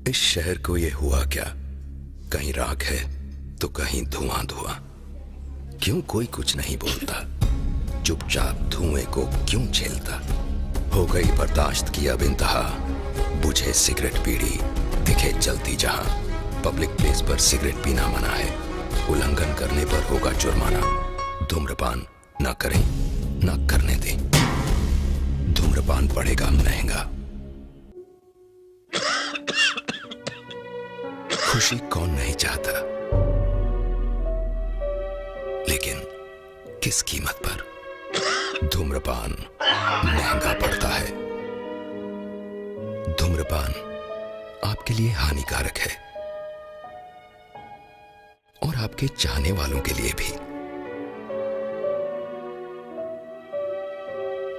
इस शहर को ये हुआ क्या? कहीं राख है तो कहीं धुआं धुआं। क्यों कोई कुछ नहीं बोलता? चुपचाप धुएं को क्यों झेलता? हो गई बर्दाश्त की अब इंतहा। बुझे सिगरेट बीड़ी दिखे जलती जहां। पब्लिक प्लेस पर सिगरेट पीना मना है। उल्लंघन करने पर होगा जुर्माना। धूम्रपान ना करें ना करने दें। धूम्रपान पड़ेगा महंगा। खुशी कौन नहीं चाहता, लेकिन किस कीमत पर? धूम्रपान महंगा पड़ता है। धूम्रपान आपके लिए हानिकारक है और आपके चाहने वालों के लिए भी।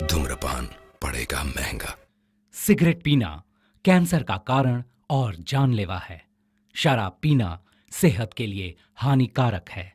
धूम्रपान पड़ेगा महंगा। सिगरेट पीना कैंसर का कारण और जानलेवा है। शराब पीना सेहत के लिए हानिकारक है।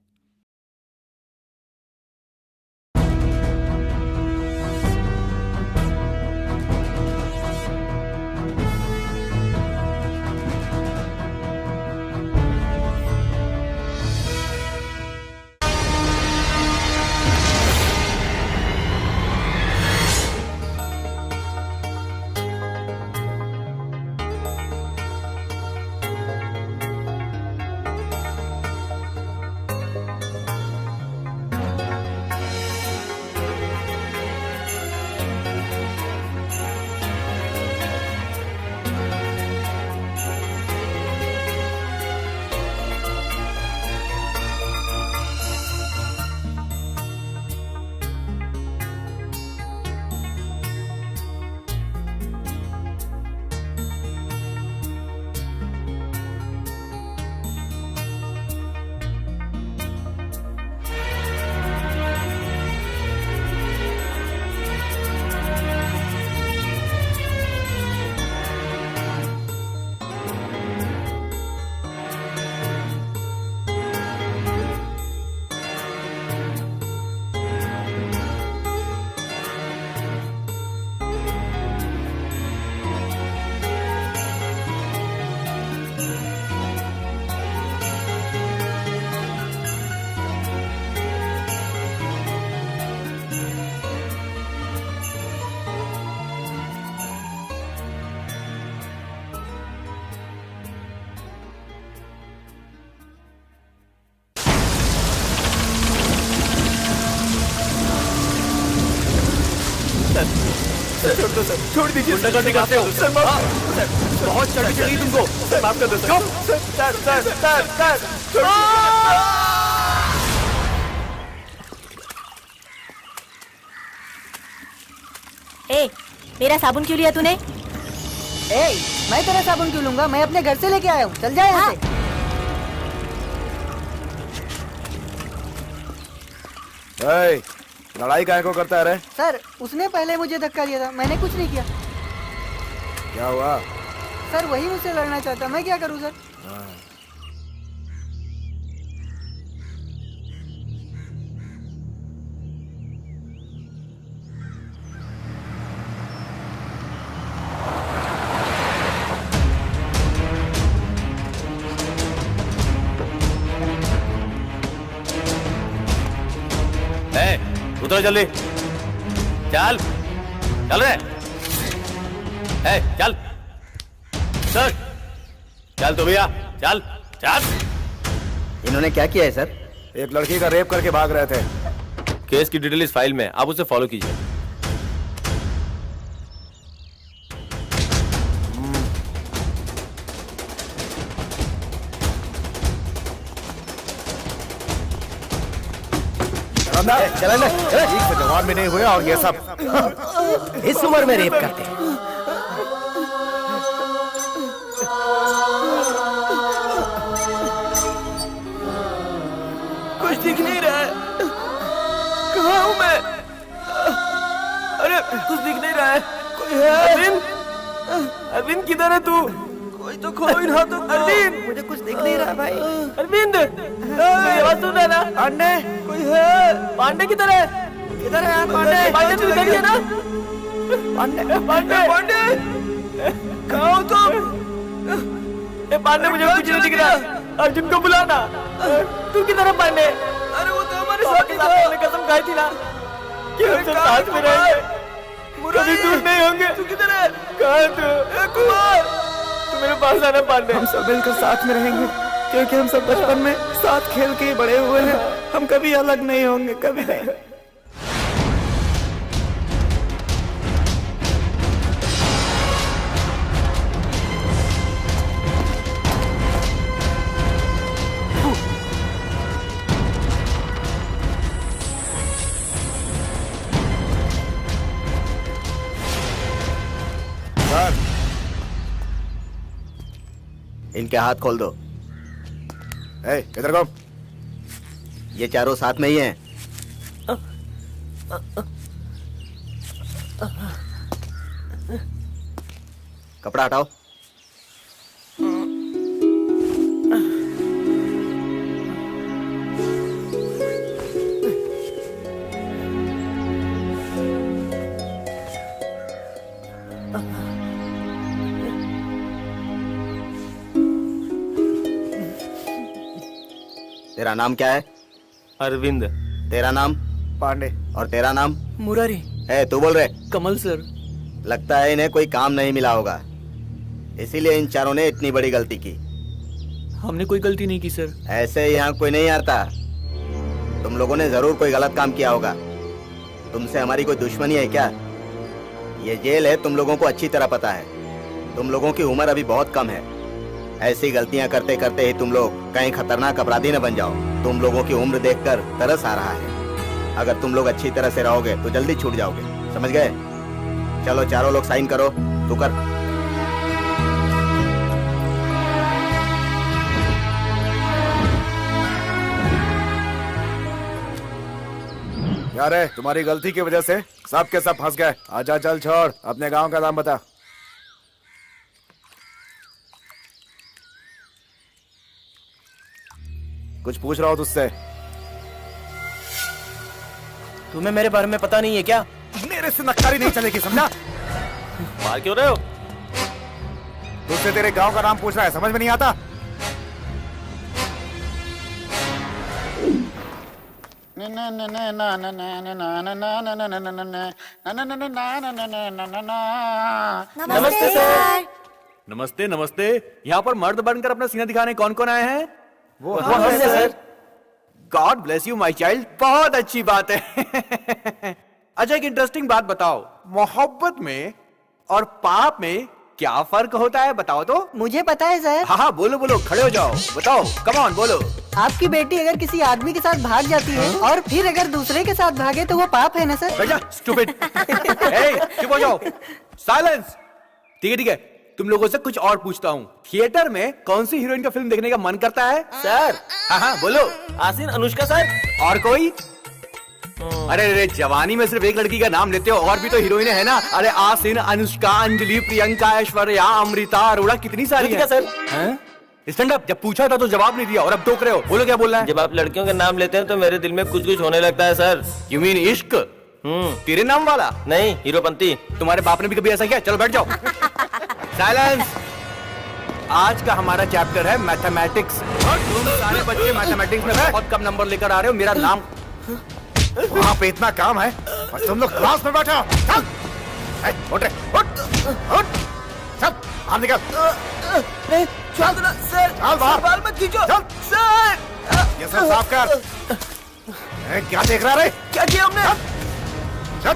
छोड़ दीजिए सर। करते हो सर, बहुत चढ़ी चढ़ी तुमको। सर माफ कर दो sir. Sir sir sir sir ए, मेरा साबुन क्यों लिया तूने? ए, मैं तेरा साबुन क्यों लूंगा? मैं अपने घर से लेके आया हूँ। चल जाए यहाँ से। लड़ाई काहे को करता है रे? सर, उसने पहले मुझे धक्का दिया था, मैंने कुछ नहीं किया। क्या हुआ? सर वही मुझसे लड़ना चाहता, मैं क्या करूँ सर? उतर जल्दी। चल चल रे। चल सर, चल तो भैया चल चल। इन्होंने क्या किया है सर? एक लड़की का रेप करके भाग रहे थे। केस की डिटेल इस फाइल में, आप उसे फॉलो कीजिए। चला ना, ठीक से जवान भी नहीं हुए और ये सब इस उम्र में रेप करते हैं। कुछ दिख नहीं रहा है। कहाँ हूँ मैं? अरे कुछ दिख नहीं रहा है। कोई है? अरविंद, अरविंद किधर है तू? कोई तो खोलो इन हाथों को। अरविंद, मुझे कुछ दिख नहीं रहा भाई। अरविंद, आवाज सुन रहा ना? पांडे, कोई है? पांडे किधर है? किधर है पांडे? पांडे तू इधर ही है ना? पांडे, पांडे, पांडे, कहाँ हो तुम? पांडे मुझे कुछ नहीं दिख रहा। अर्जुन को बुलाना। तू किधर है पांडे? अरे वो तो हमारे साथ ही था। कसम खाई थी ना कि हम सब साथ में रहेंगे, कभी दूर नहीं होंगे। तू किधर है? कहाँ है तू? कुमार, तू मेरे पास आना पांडे। हम सब मिलकर साथ में रहेंगे, क्योंकि हम सब बचपन में साथ खेल के बड़े हुए हैं। हम कभी अलग नहीं होंगे, कभी नहीं। इनके हाथ खोल दो। इधर को। ये चारों साथ में ही हैं। कपड़ा हटाओ। तेरा नाम क्या है? अरविंद। तेरा नाम? पांडे। और तेरा नाम? मुरारी। तू बोल रहे? कमल सर। लगता है इन्हें कोई काम नहीं मिला होगा, इसीलिए इन चारों ने इतनी बड़ी गलती की। हमने कोई गलती नहीं की सर। ऐसे यहाँ कोई नहीं आता। तुम लोगों ने जरूर कोई गलत काम किया होगा। तुमसे हमारी कोई दुश्मनी है क्या? ये जेल है, तुम लोगों को अच्छी तरह पता है। तुम लोगों की उम्र अभी बहुत कम है। ऐसी गलतियां करते करते ही तुम लोग कहीं खतरनाक अपराधी न बन जाओ। तुम लोगों की उम्र देखकर तरस आ रहा है। अगर तुम लोग अच्छी तरह से रहोगे तो जल्दी छूट जाओगे, समझ गए? चलो चारों लोग साइन करो। तू कर। यार तुम्हारी गलती की वजह से सब के सब फंस गए। आजा चल छोड़, अपने गांव का नाम बता। कुछ पूछ रहा हो तुझसे। तुम्हें मेरे बारे में पता नहीं है क्या? मेरे से नक्कारी नहीं चलेगी, समझा? मार क्यों रहे हो? तुझसे तेरे गांव का नाम पूछ रहा है, समझ में नहीं आता? नमस्ते सर। नमस्ते नमस्ते। यहाँ पर मर्द बनकर अपना सीना दिखाने कौन कौन आए हैं? वो हम हैं sir. God bless you my child. बहुत अच्छी बात है। अच्छा एक इंटरेस्टिंग बात बताओ, मोहब्बत में और पाप में क्या फर्क होता है? बताओ तो। मुझे पता है सर। हाँ हाँ बोलो बोलो, खड़े हो जाओ, बताओ, कम ऑन बोलो। आपकी बेटी अगर किसी आदमी के साथ भाग जाती है और फिर अगर दूसरे के साथ भागे तो वो पाप है ना सर? बेटा स्टूपिड। चुप हो जाओ, साइलेंस। ठीक है, तुम लोगों से कुछ और पूछता हूँ। थिएटर में कौन सी हीरोइन का फिल्म देखने का मन करता है? सर। हाँ हाँ बोलो। आसिन, अनुष्का सर। और कोई? अरे अरे, जवानी में सिर्फ एक लड़की का नाम लेते हो, और भी तो हीरोइनें हैं ना। अरे आसिन, अनुष्का, अंजलि, प्रियंका, ऐश्वर्या, अमृता, अरोड़ा, कितनी सारी हैं। सर। Stand up. जब पूछा था तो जवाब नहीं दिया और अब टोक रहे हो। बोलो क्या बोलना है? जब आप लड़कियों के नाम लेते हैं तो मेरे दिल में कुछ कुछ होने लगता है सर। यू मीन इश्क? तेरे नाम वाला? नहीं, हीरोपंती। तुम्हारे बाप ने भी कभी ऐसा किया? चलो बैठ जाओ। साइलेंस। आज का हमारा चैप्टर है मैथमेटिक्स। तुम सारे बच्चे मैथमेटिक्स में बहुत कम नंबर लेकर आ रहे हो। मेरा नाम वहाँ पे इतना काम है और तुम लोग क्लास में बैठे हो। चल, उठ रे, उठ, उठ, चल, बाहर निकल। चल सर। चल बाहर। बाल मत खींचो। चल। सर। ये सब साफ कर। क्या देख रहा रे? क्या किया हमने? चल,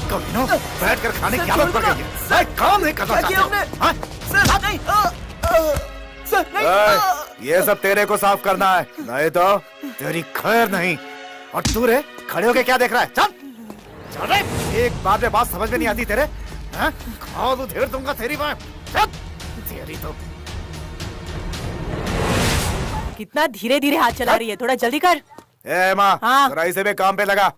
कमीनों, बैठ कर खाने की आदत पड़ गई है। काम नहीं करना क्या किया चाहते हमने? सर नहीं। सर नहीं। ये सब तेरे को साफ करना है, नहीं तो तेरी खैर नहीं। और तू रे, खड़े होके क्या देख रहा है? चल, चल रे। एक बार में बात समझ में नहीं आती तेरे? खाओ तो ढेर दूंगा तेरी बात। चल, तेरी तो। कितना धीरे धीरे हाथ चला रही है, थोड़ा जल्दी कर। ए माँ, हाँ। जरा इसे भी काम पे लगा।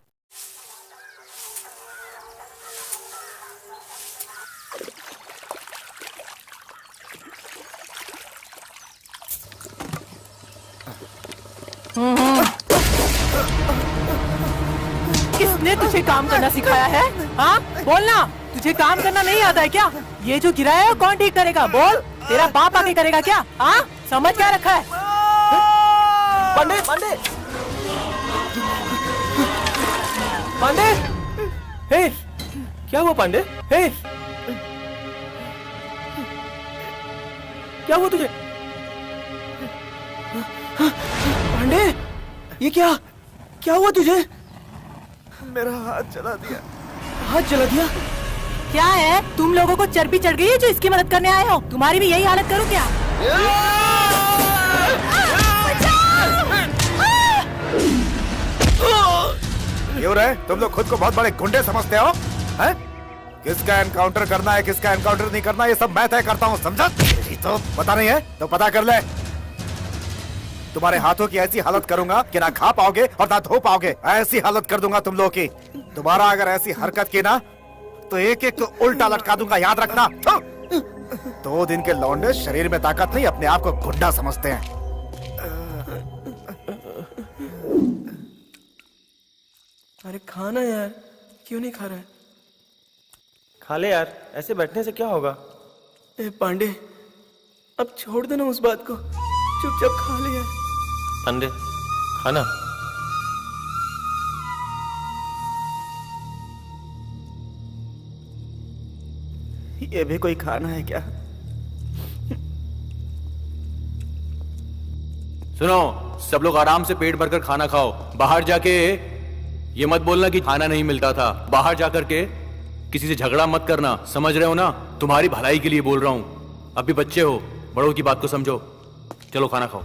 किसने तुझे काम करना सिखाया है? हाँ बोलना, तुझे काम करना नहीं आता है क्या? ये जो गिराया है कौन ठीक करेगा? बोल। तेरा बाप आके करेगा क्या? हाँ, समझ क्या रखा है? पांडे पांडे पांडे, हे क्या हुआ पांडे? हे क्या हुआ तुझे? पांडे ये क्या क्या हुआ तुझे? मेरा हाथ जला दिया। हाथ जला दिया? क्या है, तुम लोगों को चर्बी चढ़ गई है जो इसकी मदद करने आए हो? तुम्हारी भी यही हालत करूं क्या? क्यों रहे तुम लोग खुद को बहुत बड़े गुंडे समझते हो? हैं? किसका एनकाउंटर करना है, किसका एनकाउंटर नहीं करना, ये सब मैं तय करता हूँ, समझा? तो पता नहीं है तो पता कर ले। तुम्हारे हाथों की ऐसी हालत करूंगा कि ना खा पाओगे और ना धो पाओगे। ऐसी हालत कर दूंगा तुम लोगों की। दोबारा अगर ऐसी हरकत की ना तो एक एक को उल्टा लटका दूंगा, याद रखना। 2 दिन के लौंडे शरीर में ताकत नहीं, अपने आप को गुंडा समझते हैं। अरे खाना यार, क्यों नहीं खा रहा है? खा ले यार, ऐसे बैठने से क्या होगा? ए पांडे, अब छोड़ देना उस बात को, चुपचाप खा ले यार। पांडे खाना। ये भी कोई खाना है क्या? सुनो, सब लोग आराम से पेट भरकर खाना खाओ। बाहर जाके ये मत बोलना कि खाना नहीं मिलता था। बाहर जाकर के किसी से झगड़ा मत करना, समझ रहे हो ना? तुम्हारी भलाई के लिए बोल रहा हूं। अभी बच्चे हो, बड़ों की बात को समझो। चलो खाना खाओ।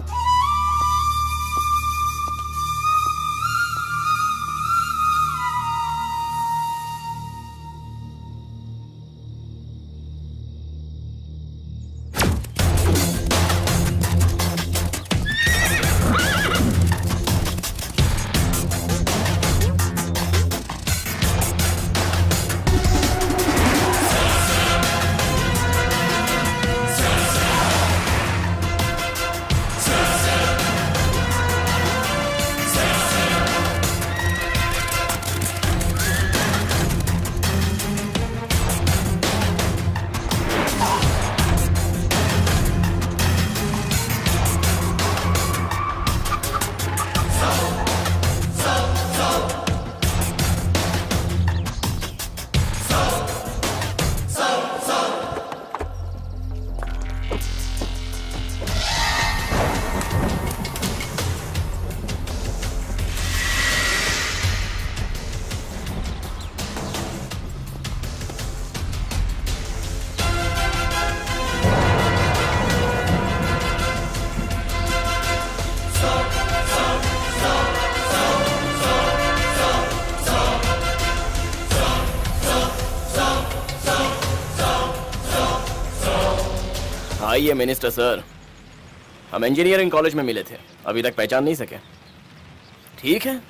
आइए मिनिस्टर सर, हम इंजीनियरिंग कॉलेज में मिले थे, अभी तक पहचान नहीं सके। ठीक है,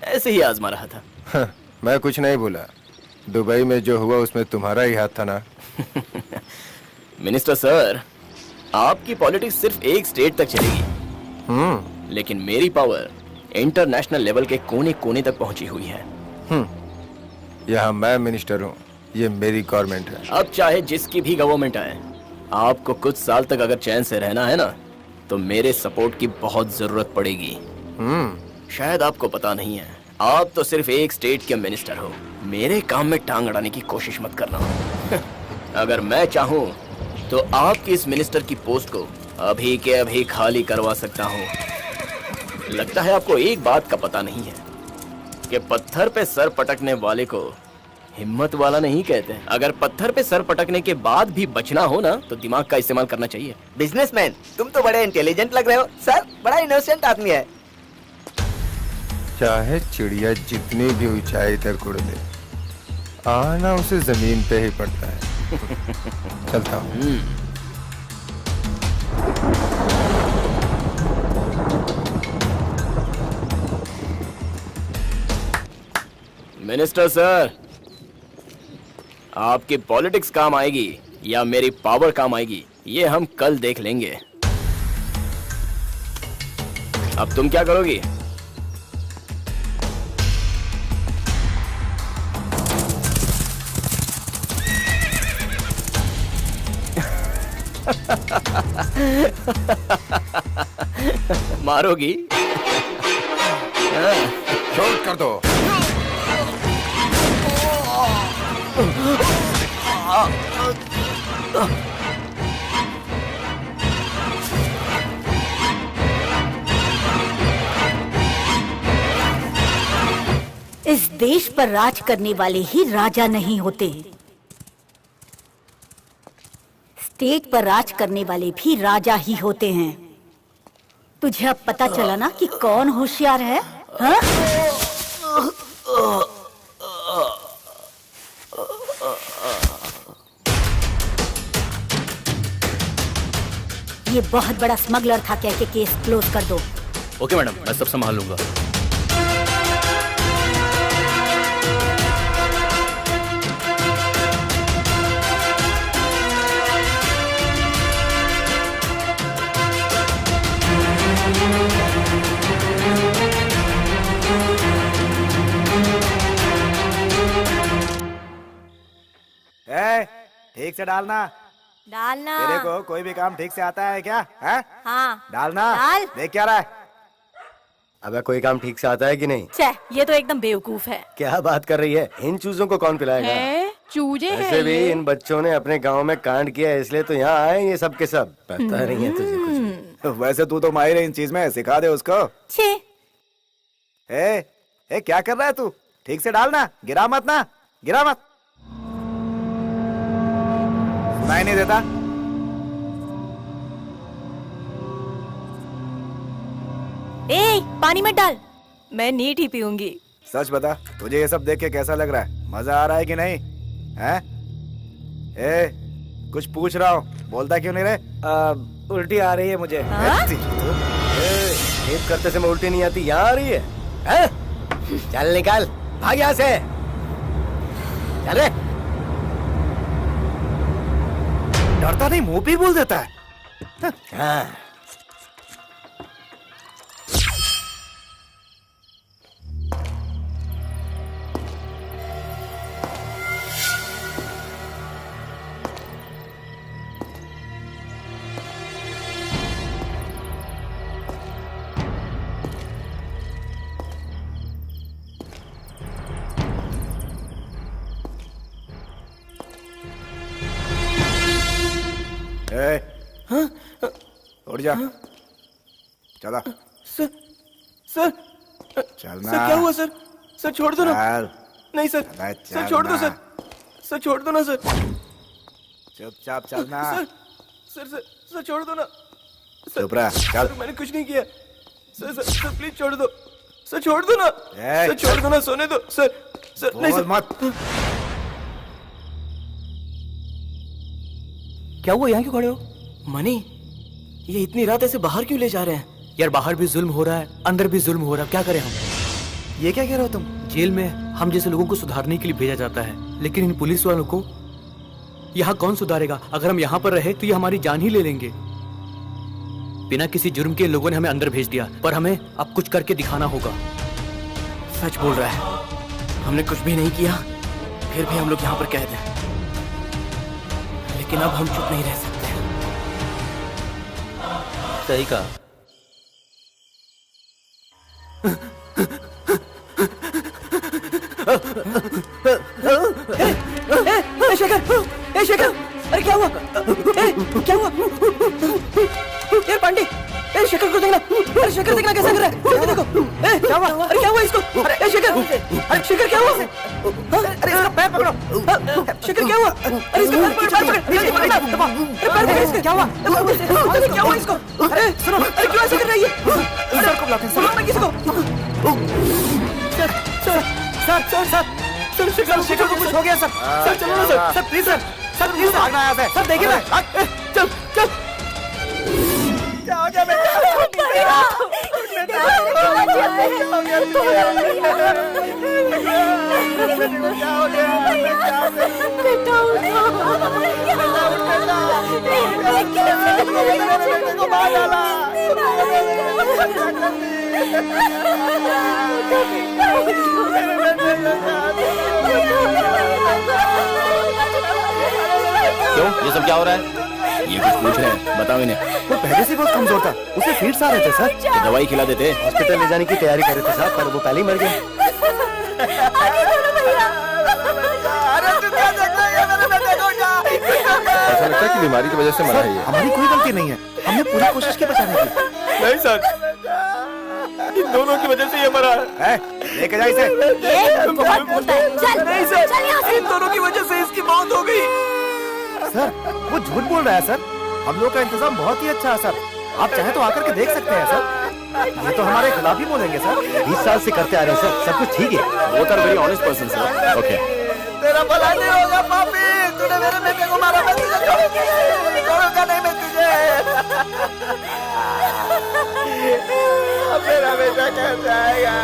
ऐसे ही आजमा रहा था। मैं कुछ नहीं बोला। दुबई में जो हुआ उसमें तुम्हारा ही हाथ था ना। मिनिस्टर सर, आपकी पॉलिटिक्स सिर्फ एक स्टेट तक चलेगी, लेकिन मेरी पावर इंटरनेशनल लेवल के कोने कोने तक पहुंची हुई है। यहाँ मैं मिनिस्टर हूँ, ये मेरी गवर्नमेंट है। अब चाहे जिसकी भी गवर्नमेंट आए, आपको कुछ साल तक अगर चैन से रहना है ना, तो मेरे सपोर्ट की बहुत जरूरत पड़ेगी। शायद आपको पता नहीं है, आप तो सिर्फ एक स्टेट के मिनिस्टर हो। मेरे काम में टांग अड़ाने की कोशिश मत करना। अगर मैं चाहूँ तो आपकी इस मिनिस्टर की पोस्ट को अभी के अभी खाली करवा सकता हूँ। लगता है आपको एक बात का पता नहीं है कि पत्थर पे सर पटकने वाले को हिम्मत वाला नहीं कहते। अगर पत्थर पे सर पटकने के बाद भी बचना हो ना, तो दिमाग का इस्तेमाल करना चाहिए। बिजनेसमैन, तुम तो बड़े इंटेलिजेंट लग रहे हो। सर बड़ा इनोसेंट आदमी है। चाहे चिड़िया जितनी भी ऊंचाई तक उड़ ले, आना उसे जमीन पे ही पड़ता है। चलता हूँ। मिनिस्टर सर, आपकी पॉलिटिक्स काम आएगी या मेरी पावर काम आएगी, ये हम कल देख लेंगे। अब तुम क्या करोगी? मारोगी? शॉट कर दो। इस देश पर राज करने वाले ही राजा नहीं होते, स्टेट पर राज करने वाले भी राजा ही होते हैं। तुझे अब पता चला ना कि कौन होशियार है? हाँ? ये बहुत बड़ा स्मगलर था, कह के केस क्लोज कर दो। ओके मैडम, मैं सब संभाल लूंगा। ठीक से डालना। डालना। तेरे को कोई भी काम ठीक से आता है क्या? है? हाँ। डालना। डाल। देख क्या रहा है? अबे कोई काम ठीक से आता है कि नहीं? छे, ये तो एकदम बेवकूफ है। क्या बात कर रही है? इन चूजों को कौन पिलाएगा? चूजे हैं ऐसे भी ये। इन बच्चों ने अपने गांव में कांड किया है, इसलिए तो यहाँ आए ये सब के सब। पता नहीं है तुझे कुछ भी। वैसे तू तो माहिर है इन चीज में, सिखा दे उसको। छे। क्या कर रहा है तू? ठीक से डालना, गिरा मत ना, गिरा मत। सुनाई नहीं देता? पानी मत डाल। मैं नीट ही पीऊंगी। सच बता, तुझे ये सब देख के कैसा लग रहा है? मजा आ रहा है कि नहीं? हैं? कुछ पूछ रहा हूँ, बोलता क्यों नहीं रहे? उल्टी आ रही है मुझे। खेत करते समय उल्टी नहीं आती, यहाँ आ रही है? चल निकाल, भाग यहाँ से। चल रे। डरता नहीं, मुंह पे बोल देता है। हाँ। उठ जा। चला। सर चलना। सर क्या हुआ सर? सर छोड़ दो ना। नहीं सर, सर छोड़ दो सर। सर छोड़ दो ना सर। चुपचाप चलना। सर छोड़ दो ना। चुप रहा, चल। सर मैंने कुछ नहीं किया। सर प्लीज छोड़ दो। सर छोड़ दो ना। सर छोड़ दो ना, सोने दो सर नहीं सर। मत। क्या हुआ, यहाँ क्यों खड़े हो? मनी, ये इतनी रात ऐसे बाहर क्यों ले जा रहे हैं? यार बाहर भी जुल्म हो रहा है, अंदर भी जुल्म हो रहा है, क्या करें हम? ये क्या कह रहे हो तुम? जेल में हम जैसे लोगों को सुधारने के लिए भेजा जाता है, लेकिन इन पुलिस वालों को यहाँ कौन सुधारेगा? अगर हम यहाँ पर रहे तो ये हमारी जान ही ले लेंगे। बिना किसी जुर्म के लोगों ने हमें अंदर भेज दिया, पर हमें अब कुछ करके दिखाना होगा। सच बोल रहा है, हमने कुछ भी नहीं किया, फिर भी हम लोग यहाँ पर कैद हैं। लेकिन अब हम चुप नहीं रह सकते। सही कहा। शेखर, अरे क्या हुआ? क्या हुआ? पांडे, शेखर को देखना। अरे शेखर देखना कैसा कर रहा है? देखो, क्या हुआ? अरे क्या हुआ इसको? अरे शेखर क्या हुआ? अरे इसका पैर पकड़ो। शेखर क्या हुआ? अरे इसका पैर पकड़। अरे पैर पकड़ इसका। क्या हुआ? क्या हुआ इसको? अरे सुनो, अरे क्यों ऐसा कर रही है? सर को बुलाते हैं, सुनो ना किसी को। सर शेखर को कुछ हो गया सर। सर चलो ना सर, प्लीज सर प्लीज भागना यहाँ से। सर देखिए ना, चल क्या हो गया क्यों? ये सब क्या हो रहा है? ये कुछ पूछ रहे हैं, बताओ इन्हें। वो पहले से बहुत कमजोर था, उसे फीड्स आ रहे थे सर। तो दवाई खिला देते। हॉस्पिटल ले जाने की तैयारी कर रहे थे साहब, पर वो पहले ही मर गए। ऐसा लगता है कि बीमारी की वजह से मरा है ये। हमारी कोई गलती नहीं है, हमने पूरी कोशिश की बचाने की। नहीं सर, इन दोनों की वजह से ये मरा है। लेके जा इसे। बहुत बोलता है। चल, नहीं सर, चल यहाँ से। इन दोनों की वजह से इसकी मौत हो गई। सर वो झूठ बोल रहा है सर, हम लोग का इंतजाम बहुत ही अच्छा है सर, आप चाहे तो आकर के देख सकते हैं सर। ये तो हमारे खिलाफ ही बोलेंगे सर। 20 साल से करते आ रहे हैं सर, सब कुछ ठीक है। Both are very honest person sir. Okay. तेरा भला नहीं होगा पापी, तूने मेरे बेटे को मारा, मैं तुझे छोड़ूंगा नहीं मैं तुझे। अब मेरा बेटा कैसे आएगा?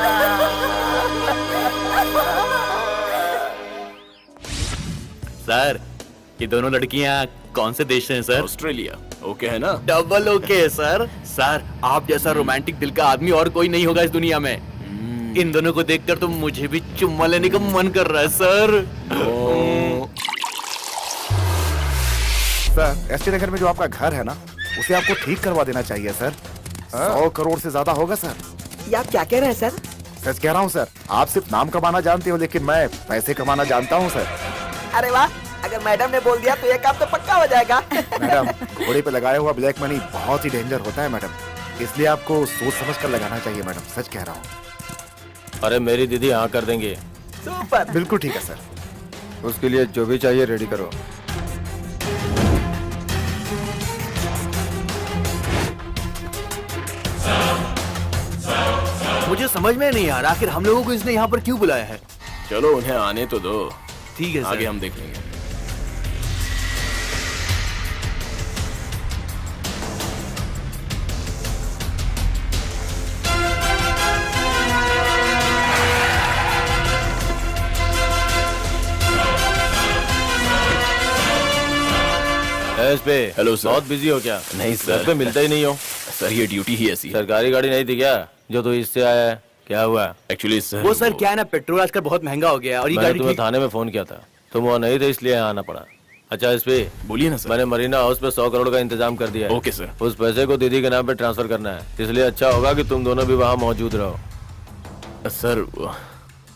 सर ये दोनों लड़कियां कौन से देश से हैं सर? ऑस्ट्रेलिया। ओके है ना? डबल ओके है सर। सर आप जैसा रोमांटिक दिल का आदमी और कोई नहीं होगा इस दुनिया में। इन दोनों को देखकर तो मुझे भी चुम्मा लेने का मन कर रहा है सर। सर एसटी नगर में जो आपका घर है ना, उसे आपको ठीक करवा देना चाहिए सर। 100 करोड़ से ज्यादा होगा सर। ये आप क्या कह रहे हैं सर? सच कह रहा हूँ सर, आप सिर्फ नाम कमाना जानते हो, लेकिन मैं पैसे कमाना जानता हूँ सर। अरे वाह, अगर मैडम ने बोल दिया तो ये काम तो पक्का हो जाएगा। मैडम घोड़े पे लगाया हुआ ब्लैक मनी बहुत ही डेंजर होता है मैडम, इसलिए आपको सोच समझ कर लगाना चाहिए मैडम, सच कह रहा हूँ। अरे मेरी दीदी हाँ कर देंगे। सुपर, बिल्कुल ठीक है सर। उसके लिए जो भी चाहिए रेडी करो। मुझे समझ में नहीं आ रहा आखिर हम लोगों को इसने यहाँ पर क्यों बुलाया है। चलो उन्हें आने तो दो, ठीक है सर, आगे हम देख लेंगे। Hello sir. बहुत बिजी हो क्या? नहीं सर। घर पे मिलता ही नहीं हो। सर ये ड्यूटी ही ऐसी है। सरकारी गाड़ी नहीं थी क्या जो तू इससे आया है? क्या हुआ? एक्चुअली सर वो सर क्या है ना, पेट्रोल आजकल बहुत महंगा हो गया है और ये मैंने गाड़ी तुम्हें थाने में फोन किया था, तुम वहाँ नहीं थे इसलिए यहाँ आना पड़ा। अच्छा इस पे बोलिए ना सर। मैंने मरीना हाउस पे 100 करोड़ का इंतजाम कर दिया है। Okay sir. उस पैसे को दीदी के नाम पे ट्रांसफर करना है, इसलिए अच्छा होगा कि तुम दोनों भी वहाँ मौजूद रहो। सर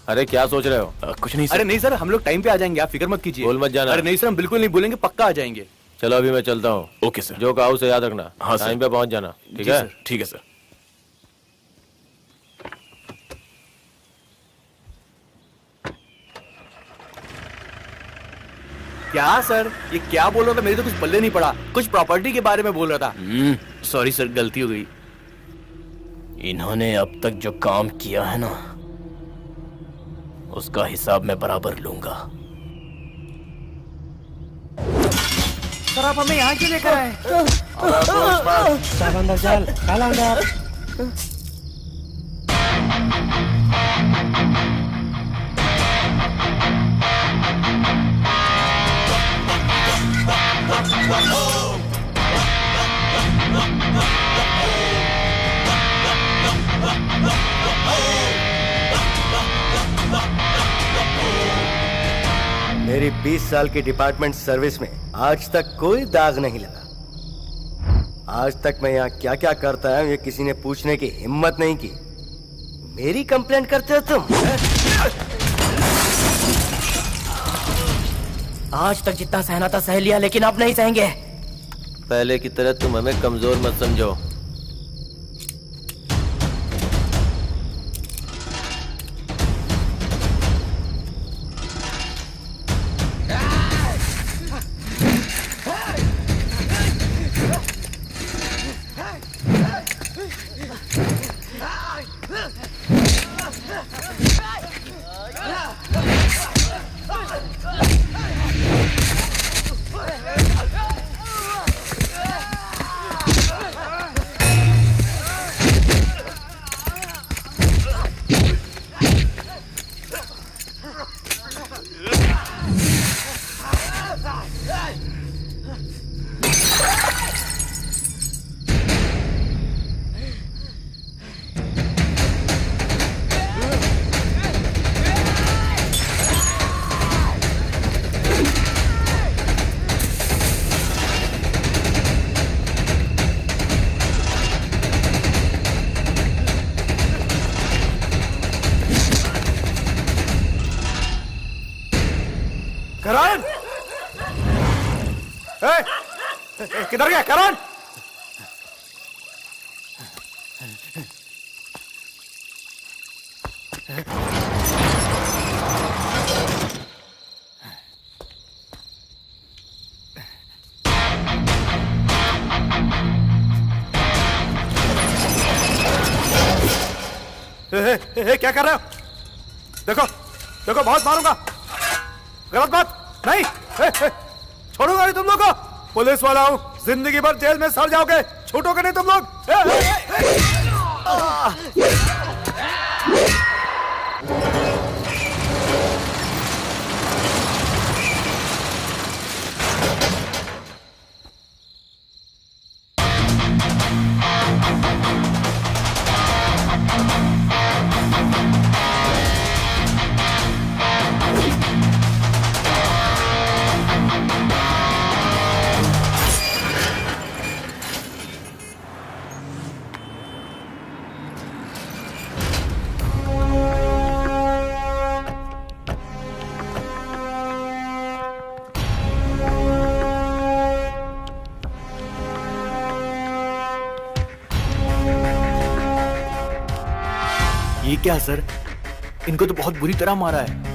अरे क्या सोच रहे हो? कुछ नहीं सर। अरे नहीं सर, हम लोग टाइम पे आ जाएंगे, आप फिक्र मत कीजिए। बोल मत जाना। अरे नहीं सर, हम बिल्कुल नहीं बोलेंगे, पक्का आ जाएंगे। चलो अभी मैं चलता हूँ। Okay sir. जो कहा उसे याद रखना। हाँ सर। टाइम पे पहुँच जाना, ठीक जी है? सर, ठीक है सर। क्या सर, ये क्या बोल रहा था? मेरे तो कुछ पल्ले नहीं पड़ा, कुछ प्रॉपर्टी के बारे में बोल रहा था। सॉरी सर, गलती हो गई। इन्होंने अब तक जो काम किया है ना, उसका हिसाब मैं बराबर लूंगा। सर आप हमें यहाँ क्यों लेकर आए? चल अंदर चल, चल अंदर। मेरी 20 साल की डिपार्टमेंट सर्विस में आज तक कोई दाग नहीं लगा। आज तक मैं यहाँ क्या क्या करता है ये किसी ने पूछने की हिम्मत नहीं की। मेरी कंप्लेंट करते हो तुम? आज तक जितना सहना था सह लिया, लेकिन अब नहीं सहेंगे। पहले की तरह तुम हमें कमजोर मत समझो। किधर गया करण? क्या कर रहे हो? देखो देखो, बहुत मारूंगा। गलत बात नहीं। छोड़ूंगा नहीं तुम लोग को। पुलिस वाला हूं, जिंदगी भर जेल में सड़ जाओगे, छूटोगे नहीं तुम लोग। ये क्या सर, इनको तो बहुत बुरी तरह मारा है।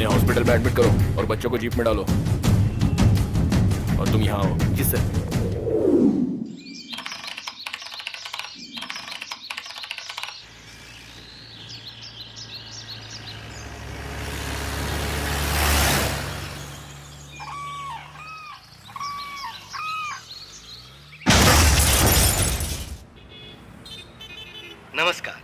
हॉस्पिटल में एडमिट करो और बच्चों को जीप में डालो। और तुम यहाँ आओ। जी सर। नमस्कार।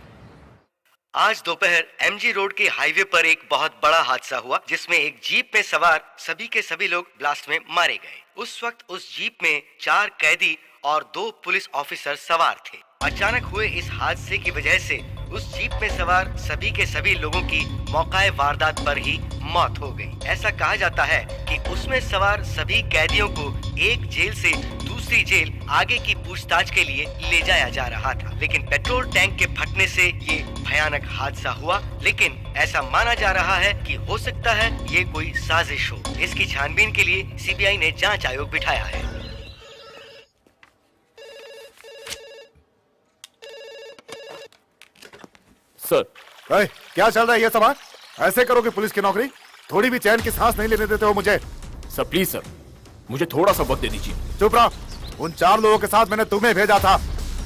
आज दोपहर एमजी रोड के हाईवे पर एक बहुत बड़ा हादसा हुआ, जिसमें एक जीप में सवार सभी के सभी लोग ब्लास्ट में मारे गए। उस वक्त उस जीप में 4 कैदी और 2 पुलिस ऑफिसर सवार थे। अचानक हुए इस हादसे की वजह से उस जीप में सवार सभी के सभी लोगों की मौकाए वारदात पर ही मौत हो गई। ऐसा कहा जाता है कि उसमें सवार सभी कैदियों को एक जेल से दूसरी जेल आगे की पूछताछ के लिए ले जाया जा रहा था, लेकिन पेट्रोल टैंक के फटने से ये भयानक हादसा हुआ। लेकिन ऐसा माना जा रहा है कि हो सकता है ये कोई साजिश हो। इसकी छानबीन के लिए सीबीआई ने जांच आयोग बिठाया है। सर, क्या चल रहा है ये सब? ऐसे करोगे पुलिस की नौकरी? थोड़ी भी चैन की सांस नहीं लेने देते हो मुझे। सर प्लीज सर, मुझे थोड़ा सा वक्त दे दीजिए। चुप रहो। उन 4 लोगों के साथ मैंने तुम्हें भेजा था,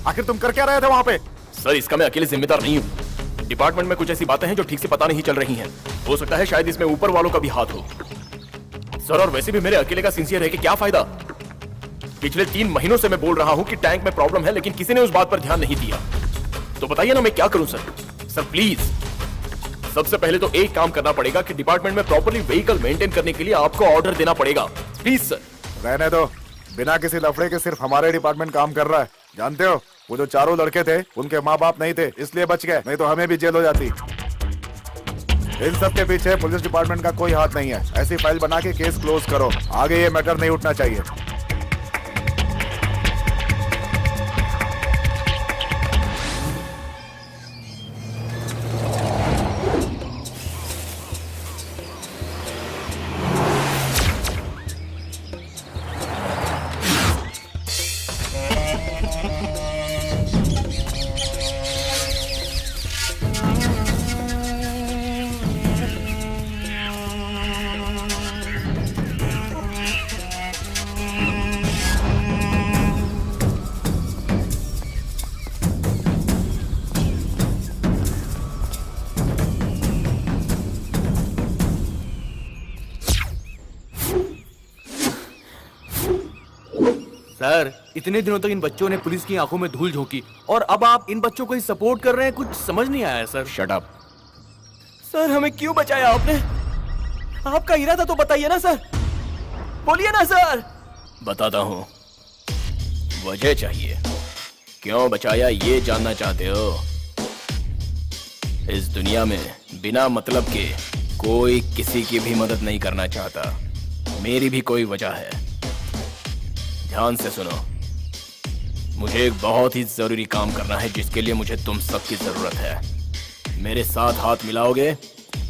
आखिर तुम कर क्या रहे थे वहाँ पे? सर इसका मैं अकेले जिम्मेदार नहीं हूँ। डिपार्टमेंट में कुछ ऐसी बातें हैं जो ठीक से पता नहीं चल रही हैं। हो सकता है शायद इसमें ऊपर वालों का भी हाथ हो। सर और वैसे भी मेरे अकेले का सिंसियर है कि क्या फायदा? पिछले 3 महीनों से मैं बोल रहा हूँ कि टैंक में प्रॉब्लम है, लेकिन किसी ने उस बात पर ध्यान नहीं दिया। तो बताइए ना मैं क्या करूँ सर? सर प्लीज, सबसे पहले तो एक काम करना पड़ेगा कि डिपार्टमेंट में प्रॉपर्ली व्हीकल मेंटेन करने के लिए आपको ऑर्डर देना पड़ेगा। Please sir. रहने दो, बिना किसी लफड़े के सिर्फ हमारे डिपार्टमेंट काम कर रहा है। जानते हो, वो जो 4 लड़के थे उनके माँ बाप नहीं थे, इसलिए बच गए, नहीं तो हमें भी जेल हो जाती। इन सब के पीछे पुलिस डिपार्टमेंट का कोई हाथ नहीं है। ऐसी फाइल बना के केस क्लोज करो, आगे ये मैटर नहीं उठना चाहिए। सर, इतने दिनों तक इन बच्चों ने पुलिस की आंखों में धूल झोंकी और अब आप इन बच्चों को ही सपोर्ट कर रहे हैं। कुछ समझ नहीं आया सर। Shut up. सर हमें क्यों बचाया आपने? आपका इरादा तो बताइए ना सर, बोलिए ना सर। बताता हूँ, वजह चाहिए, क्यों बचाया ये जानना चाहते हो? इस दुनिया में बिना मतलब के कोई किसी की भी मदद नहीं करना चाहता। मेरी भी कोई वजह है। ध्यान से सुनो, मुझे एक बहुत ही जरूरी काम करना है जिसके लिए मुझे तुम सबकी जरूरत है। मेरे साथ हाथ मिलाओगे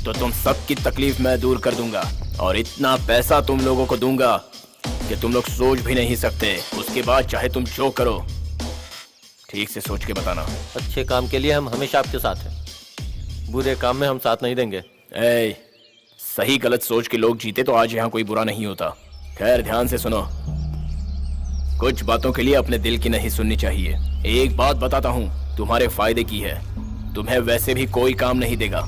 तो तुम सबकी तकलीफ मैं दूर कर दूंगा और इतना पैसा तुम लोगों को दूंगा कि तुम लोग सोच भी नहीं सकते। उसके बाद चाहे तुम जो करो, ठीक से सोच के बताना। अच्छे काम के लिए हम हमेशा आपके साथ हैं, बुरे काम में हम साथ नहीं देंगे। सही गलत सोच के लोग जीते तो आज यहाँ कोई बुरा नहीं होता। खैर ध्यान से सुनो, कुछ बातों के लिए अपने दिल की नहीं सुननी चाहिए। एक बात बताता हूँ, तुम्हारे फायदे की है। तुम्हें वैसे भी कोई काम नहीं देगा,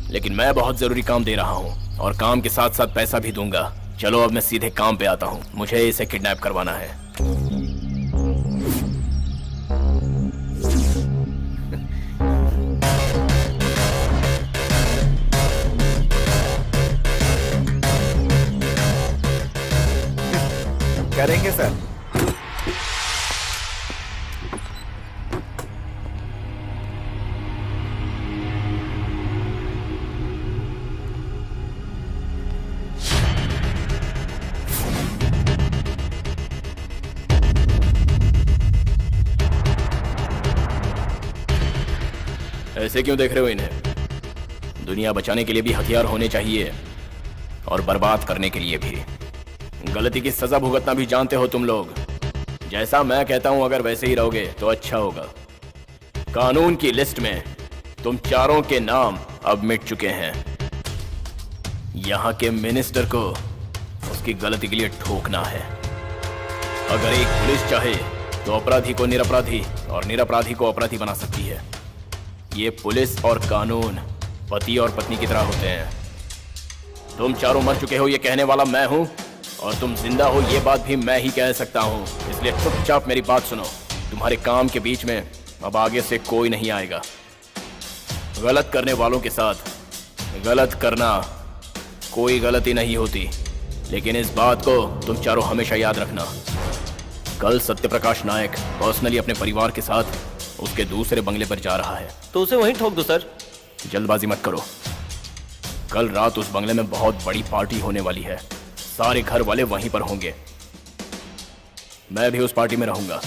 लेकिन मैं बहुत जरूरी काम दे रहा हूँ और काम के साथ साथ पैसा भी दूंगा। चलो अब मैं सीधे काम पे आता हूँ। मुझे इसे किडनैप करवाना है। करेंगे सर। ऐसे क्यों देख रहे हो इन्हें? दुनिया बचाने के लिए भी हथियार होने चाहिए और बर्बाद करने के लिए भी। गलती की सजा भुगतना भी जानते हो तुम लोग। जैसा मैं कहता हूं अगर वैसे ही रहोगे तो अच्छा होगा। कानून की लिस्ट में तुम चारों के नाम अब मिट चुके हैं। यहां के मिनिस्टर को उसकी गलती के लिए ठोकना है। अगर एक पुलिस चाहे तो अपराधी को निरपराधी और निरपराधी को अपराधी बना सकती है। ये पुलिस और कानून पति और पत्नी की तरह होते हैं। तुम चारों मर चुके हो ये कहने वाला मैं हूं और तुम जिंदा हो ये बात भी मैं ही कह सकता हूं। इसलिए चुपचाप मेरी बात सुनो। तुम्हारे काम के बीच में अब आगे से कोई नहीं आएगा। गलत करने वालों के साथ गलत करना कोई गलती नहीं होती, लेकिन इस बात को तुम चारों हमेशा याद रखना। कल सत्यप्रकाश नायक पर्सनली अपने परिवार के साथ उसके दूसरे बंगले पर जा रहा है, तो उसे वहीं ठोक दो सर। जल्दबाजी मत करो। कल रात उस बंगले में बहुत बड़ी पार्टी होने वाली है। सारे घर वाले वहीं पर होंगे। मैं भी उस पार्टी में रहूंगा।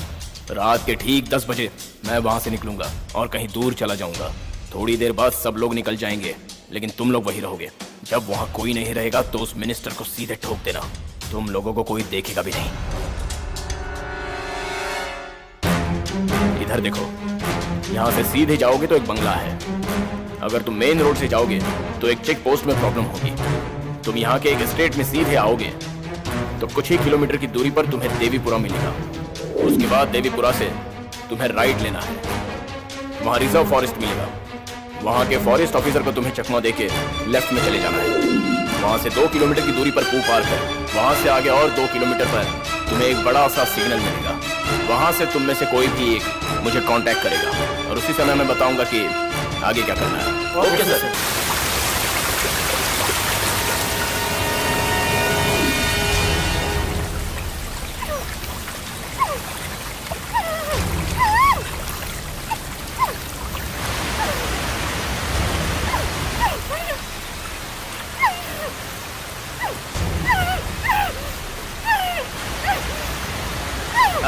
रात के ठीक 10 बजे मैं वहां से निकलूंगा और कहीं दूर चला जाऊंगा। थोड़ी देर बाद सब लोग निकल जाएंगे, लेकिन तुम लोग वहीं रहोगे। जब वहां कोई नहीं रहेगा तो उस मिनिस्टर को सीधे ठोक देना। तुम लोगों को कोई देखेगा भी नहीं। इधर देखो, यहाँ से सीधे जाओगे तो एक बंगला है। अगर तुम मेन रोड से जाओगे तो एक चेक पोस्ट में प्रॉब्लम होगी। तुम यहाँ के एक स्ट्रेट में सीधे आओगे तो कुछ ही किलोमीटर की दूरी पर तुम्हें देवीपुरा मिलेगा। उसके बाद देवीपुरा से तुम्हें राइट लेना है। वहाँ रिजर्व फॉरेस्ट मिलेगा। वहाँ के फॉरेस्ट ऑफिसर को तुम्हें चकमा देके लेफ्ट में चले जाना है। वहाँ से 2 किलोमीटर की दूरी पर पू पार्क है। वहाँ से आगे और 2 किलोमीटर पर तुम्हें एक बड़ा सा सिग्नल मिलेगा। वहाँ से तुम में से कोई भी एक मुझे कांटेक्ट करेगा और उसी समय मैं बताऊंगा कि आगे क्या करना है। Okay sir.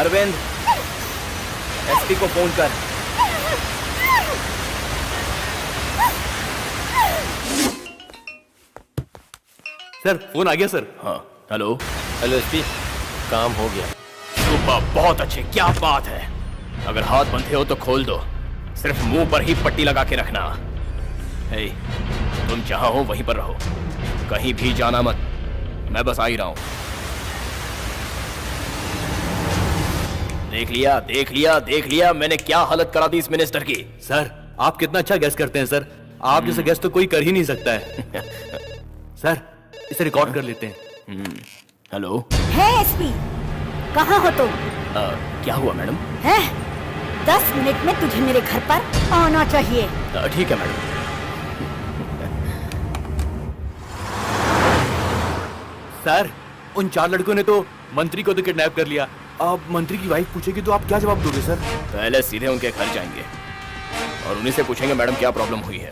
अरविंद, एसपी को फोन कर। सर फोन आ गया सर। हाँ हेलो। हेलो एसपी, काम हो गया। सुबह बहुत अच्छे, क्या बात है। अगर हाथ बंधे हो तो खोल दो, सिर्फ मुंह पर ही पट्टी लगा के रखना। हे, तुम जहां हो वहीं पर रहो, कहीं भी जाना मत। मैं बस आ ही रहा हूं। देख लिया देख लिया देख लिया मैंने क्या हालत करा दी इस मिनिस्टर की। सर आप कितना अच्छा गैस करते हैं सर। आप जैसे गैस तो कोई कर ही नहीं सकता है। सर इसे रिकॉर्ड कर लेते हैं। हेलो। है एसपी, कहाँ हो तुम? क्या हुआ मैडम? है 10 मिनट में तुझे मेरे घर पर आना चाहिए। ठीक है मैडम। सर उन 4 लड़कों ने तो मंत्री को तो किडनैप कर लिया। अब मंत्री की वाइफ पूछेगी तो आप क्या जवाब दोगे सर? पहले सीधे उनके घर जाएंगे और उन्हीं से पूछेंगे मैडम क्या प्रॉब्लम हुई है।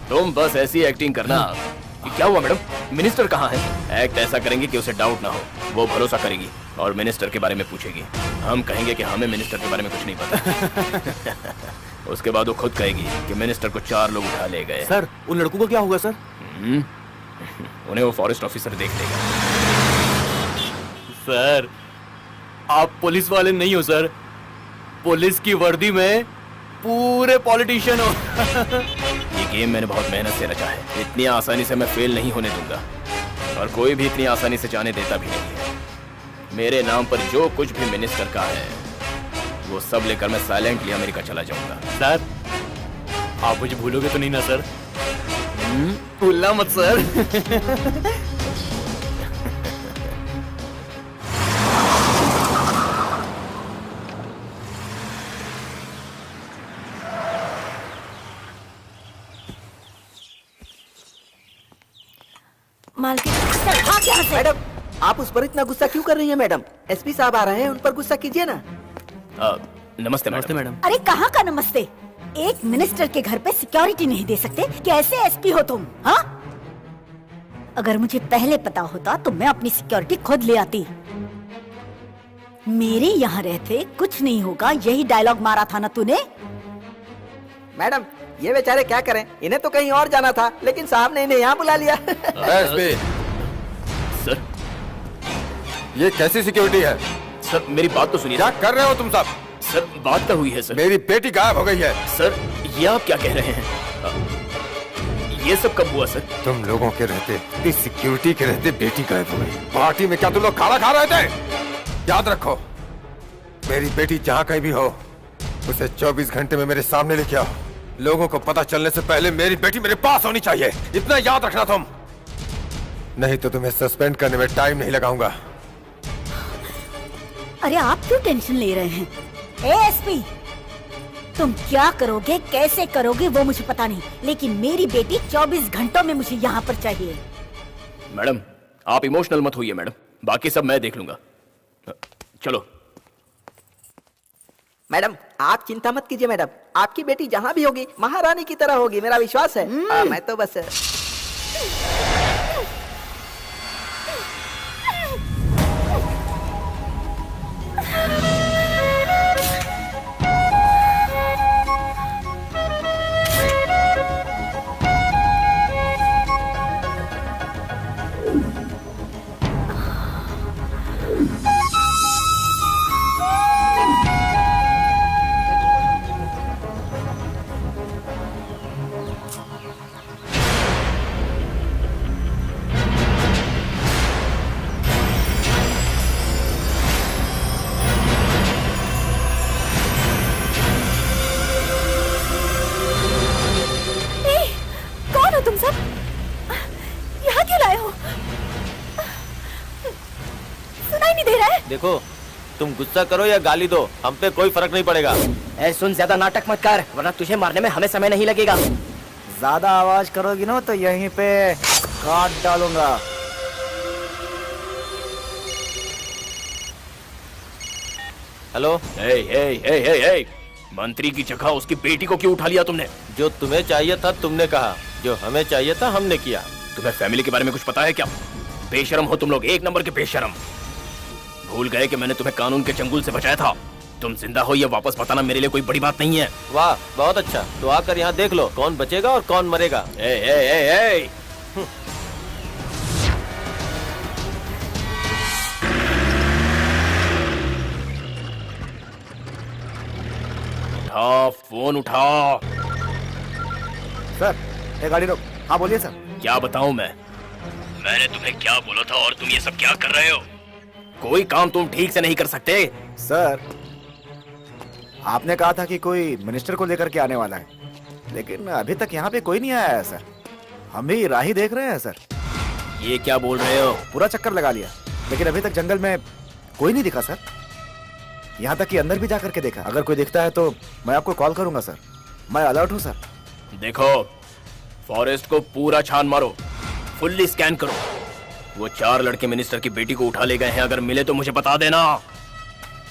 तुम बस ऐसी एक्टिंग करना कि क्या हुआ मैडम, मिनिस्टर कहाँ है। एक्ट ऐसा करेंगे कि उसे डाउट ना हो, वो भरोसा करेगी और मिनिस्टर के बारे में पूछेगी। हम कहेंगे कि हमें मिनिस्टर के बारे में कुछ नहीं पता। उसके बाद वो खुद कहेगी कि मिनिस्टर को 4 लोग उठा ले गए। सर उन लड़कों को क्या होगा सर? उन्हें वो फॉरेस्ट ऑफिसर देख लेगा। सर आप पुलिस वाले नहीं हो सर, पुलिस की वर्दी में पूरे पॉलिटिशियन हो। ये गेम मैंने बहुत मेहनत से रचा है, इतनी आसानी से मैं फेल नहीं होने दूंगा और कोई भी इतनी आसानी से जाने देता भी नहीं है। मेरे नाम पर जो कुछ भी मिनिस्टर का है वो सब लेकर मैं साइलेंटली अमेरिका चला जाऊंगा। सर आप मुझे भूलोगे तो नहीं ना सर? भूलना मत सर। मैडम आप उस पर इतना गुस्सा क्यों कर रही हैं मैडम? एसपी साहब आ रहे हैं, उन पर गुस्सा कीजिए ना। नमस्ते मैडम। अरे कहाँ का नमस्ते? एक मिनिस्टर के घर पे सिक्योरिटी नहीं दे सकते? कैसे एसपी हो तुम? हाँ, अगर मुझे पहले पता होता तो मैं अपनी सिक्योरिटी खुद ले आती। मेरे यहाँ रहते कुछ नहीं होगा, यही डायलॉग मारा था ना तूने? मैडम ये बेचारे क्या करें, इन्हें तो कहीं और जाना था लेकिन साहब ने इन्हें यहाँ बुला लिया। सर ये कैसी सिक्योरिटी है? सर मेरी बात तो सुनिए। क्या कर रहे हो तुम सब? सर बात क्या हुई है सर? मेरी बेटी गायब हो गई है। सर ये आप क्या कह रहे हैं? ये सब कब हुआ सर? तुम लोगों के रहते, इस सिक्योरिटी के रहते बेटी गायब हो गई। पार्टी में क्या तुम लोग खाना खा रहे थे? याद रखो मेरी बेटी जहाँ कहीं भी हो उसे 24 घंटे में मेरे सामने लेके आओ। लोगों को पता चलने से पहले मेरी बेटी मेरे पास होनी चाहिए, इतना याद रखना तुम। नहीं तो तुम्हें सस्पेंड करने में टाइम नहीं लगाऊंगा। अरे आप क्यों टेंशन ले रहे हैं? एएसपी तुम क्या करोगे, कैसे करोगे वो मुझे पता नहीं, लेकिन मेरी बेटी 24 घंटों में मुझे यहाँ पर चाहिए। मैडम आप इमोशनल मत होइए मैडम, बाकी सब मैं देख लूंगा। चलो मैडम आप चिंता मत कीजिए मैडम, आपकी बेटी जहाँ भी होगी महारानी की तरह होगी, मेरा विश्वास है। मैं तो बस देखो तुम गुस्सा करो या गाली दो, हम पे कोई फर्क नहीं पड़ेगा। ए सुन, ज्यादा नाटक मत कर वरना तुझे मारने में हमें समय नहीं लगेगा। ज्यादा आवाज करोगी ना तो यहीं पे काट डालूंगा। हेलो। हे मंत्री की जगह उसकी बेटी को क्यों उठा लिया तुमने? जो तुम्हें चाहिए था तुमने कहा, जो हमें चाहिए था हमने किया। तुम्हें फैमिली के बारे में कुछ पता है क्या? बेशरम हो तुम लोग, एक नंबर के बेशरम। भूल गए कि मैंने तुम्हें कानून के चंगुल से बचाया था। तुम जिंदा हो या वापस बताना मेरे लिए कोई बड़ी बात नहीं है। वाह बहुत अच्छा, तो आकर यहाँ देख लो कौन बचेगा और कौन मरेगा। उठा फोन उठा। सर ये गाड़ी रोक। हाँ बोलिए सर। क्या बताऊं मैंने तुम्हें क्या बोला था और तुम ये सब क्या कर रहे हो? कोई काम तुम ठीक से नहीं कर सकते। सर आपने कहा था कि कोई मिनिस्टर को लेकर के आने वाला है, लेकिन अभी तक यहाँ पे कोई नहीं आया है सर। हम भी राह ही देख रहे हैं सर। ये क्या बोल रहे हो? पूरा चक्कर लगा लिया लेकिन अभी तक जंगल में कोई नहीं दिखा सर। यहाँ तक कि अंदर भी जाकर के देखा। अगर कोई दिखता है तो मैं आपको कॉल करूंगा सर। मैं अलर्ट हूँ सर। देखो फॉरेस्ट को पूरा छान मारो, फुल्ली स्कैन करो। वो 4 लड़के मिनिस्टर की बेटी को उठा ले गए हैं। अगर मिले तो मुझे बता देना।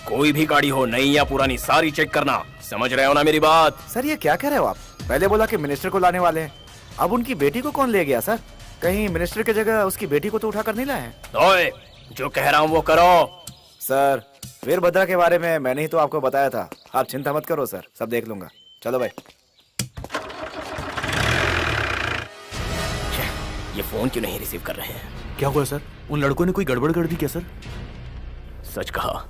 कोई भी गाड़ी हो, नई या पुरानी, सारी चेक करना। समझ रहे हो ना मेरी बात? सर ये क्या कह रहे हो आप? पहले बोला कि मिनिस्टर को लाने वाले हैं, अब उनकी बेटी को कौन ले गया सर? कहीं मिनिस्टर की जगह उसकी बेटी को तो उठा कर नहीं लाए हैं? ओए, जो कह रहा हूँ वो करो। सर वीरभद्रा के बारे में मैंने ही तो आपको बताया था। आप चिंता मत करो सर, सब देख लूंगा। चलो भाई। ये फोन क्यों नहीं रिसीव कर रहे हैं? क्या हुआ सर? उन लड़कों ने कोई गड़बड़ कर दी क्या सर? सच कहा,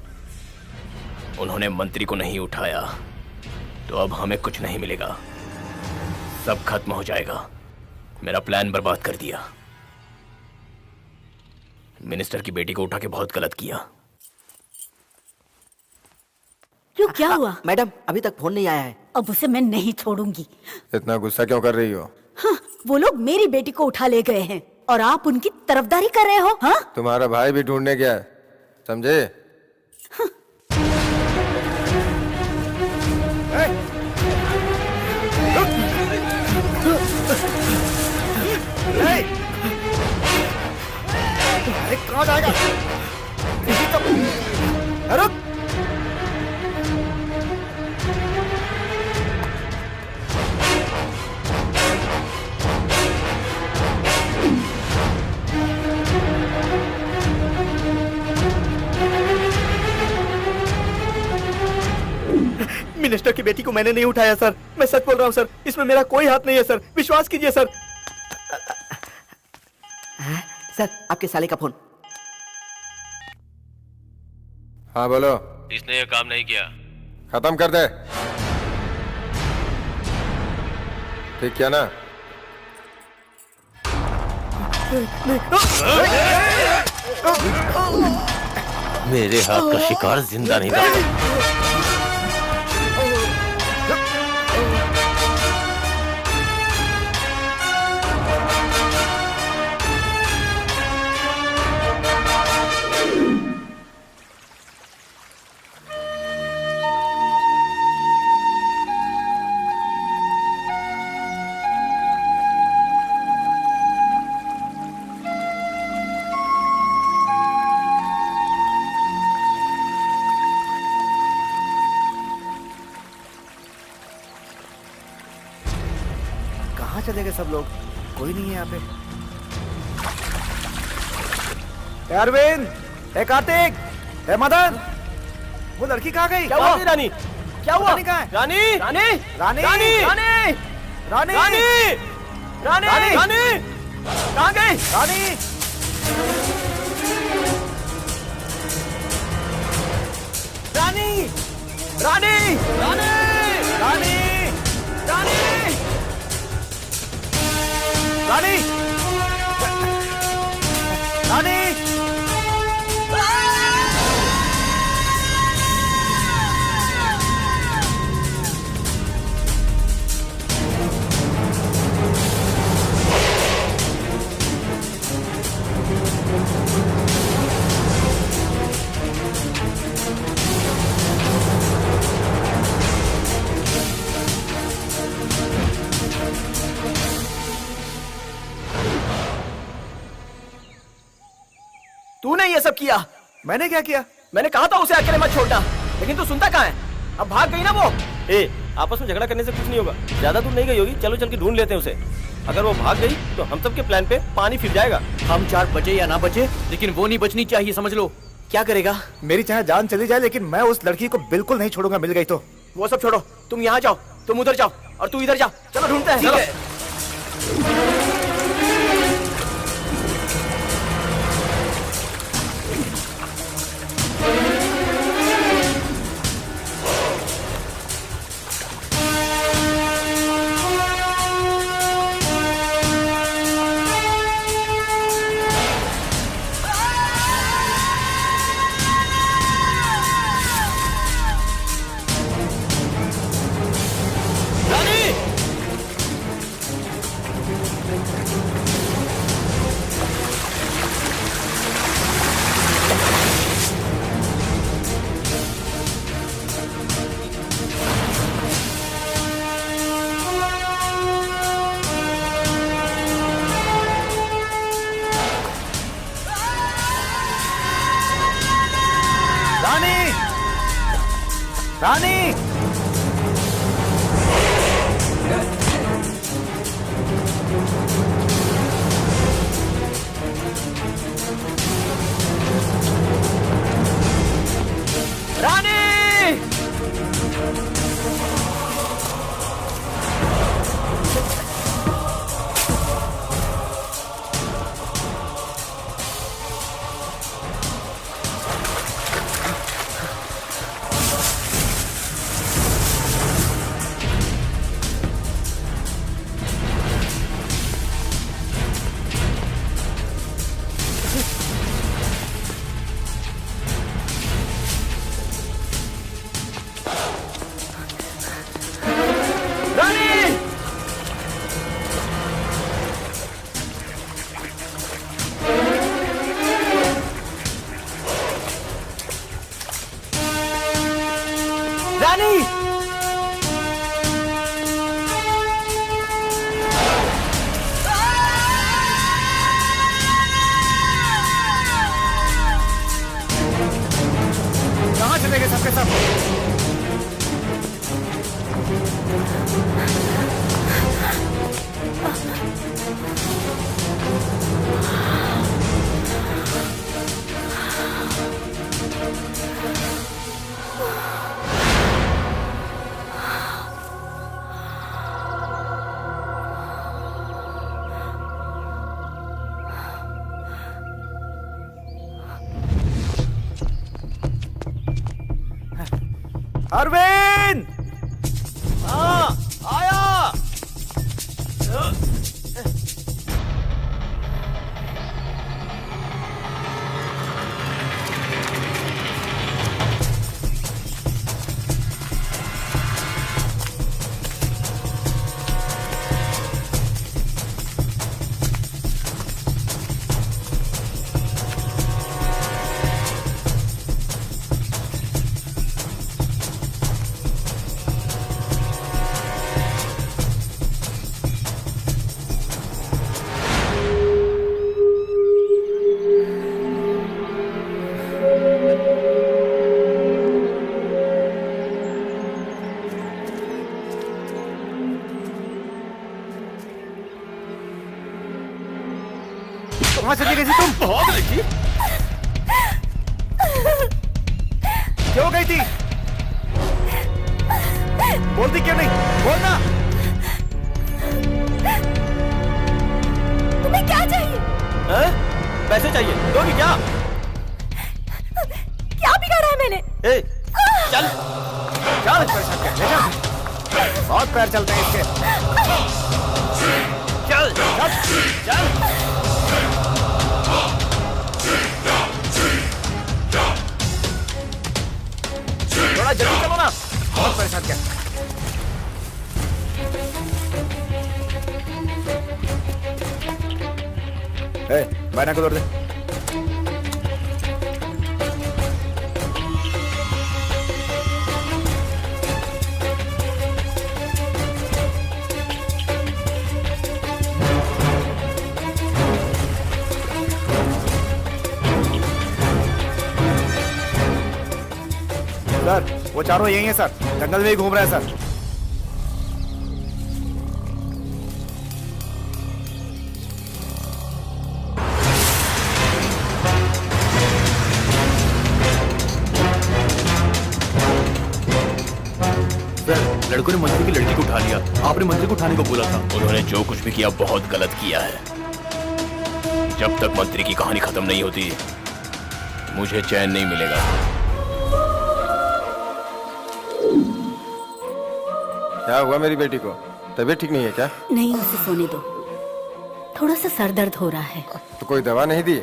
उन्होंने मंत्री को नहीं उठाया तो अब हमें कुछ नहीं मिलेगा, सब खत्म हो जाएगा। मेरा प्लान बर्बाद कर दिया। मिनिस्टर की बेटी को उठा के बहुत गलत किया। क्यों, क्या हुआ? मैडम अभी तक फोन नहीं आया है। अब उसे मैं नहीं छोड़ूंगी। इतना गुस्सा क्यों कर रही हो? हाँ, वो लोग मेरी बेटी को उठा ले गए हैं और आप उनकी तरफदारी कर रहे हो। हाँ? तुम्हारा भाई भी ढूंढने गया है, समझे? अरे कहाँ जाएगा? रुक। मिनिस्टर की बेटी को मैंने नहीं उठाया सर, मैं सच बोल रहा हूँ सर, इसमें मेरा कोई हाथ नहीं है सर, विश्वास कीजिए सर। सर आपके साले का फोन। हाँ बोलो। इसने ये काम नहीं किया। खत्म कर दे। ठीक किया ना? मेरे हाथ का शिकार जिंदा नहीं था। चले गए सब लोग, कोई नहीं है यहाँ पे। अरविंद, कार्तिक, मदन, वो लड़की कहाँ गई? क्या हुआ रानी? क्या हुआ? रानी कहाँ है? रानी रानी रानी रानी रानी रानी रानी रानी कहाँ गई? रानी रानी रानी रानी रानी रानी रानी रानी तूने ये सब किया? मैंने क्या किया? मैंने कहा था उसे अकेले मत छोड़ना, लेकिन तू सुनता कहाँ है? अब भाग गई ना वो। आपस में झगड़ा करने से कुछ नहीं होगा, ज्यादा दूर नहीं गई होगी, चलो चल के ढूंढ लेते हैं उसे। अगर वो भाग गई तो हम सब के प्लान पे पानी फिर जाएगा। हम 4 बचे या ना बचे, लेकिन वो नहीं बचनी चाहिए, समझ लो। क्या करेगा? मेरी चाहे जान चली जाए, लेकिन मैं उस लड़की को बिल्कुल नहीं छोड़ूंगा, मिल गई तो। वो सब छोड़ो, तुम यहाँ जाओ, तुम उधर जाओ और तू इधर जा। चलो ढूंढते हैं। रानी, रानी, रानी! अरविंद! हाँ, आया। कहाँ चली गई थी तुम? भाग रही थी? क्यों गई थी? बोलती क्यों नहीं? बोलना। तुम्हें क्या चाहिए? पैसे चाहिए, दोगी क्या? क्या बिगाड़ा है मैंने? ए, चल, चल, ले जा। बहुत पैर चलते हैं इसके। चल, चल, चल। थोड़ा जल्दी चलो ना। बहुत परेशान किया। बैना को दौड़ दे। सर, वो चारों यही हैं सर, जंगल में ही घूम रहे हैं सर। लड़कों ने मंत्री की लड़की को उठा लिया। आपने मंत्री को उठाने को बोला था। उन्होंने जो कुछ भी किया बहुत गलत किया है। जब तक मंत्री की कहानी खत्म नहीं होती मुझे चैन नहीं मिलेगा। क्या हुआ मेरी बेटी को? तबीयत ठीक नहीं है क्या? नहीं, उसे सोने दो, थोड़ा सा सर दर्द हो रहा है। तो कोई दवा नहीं दी?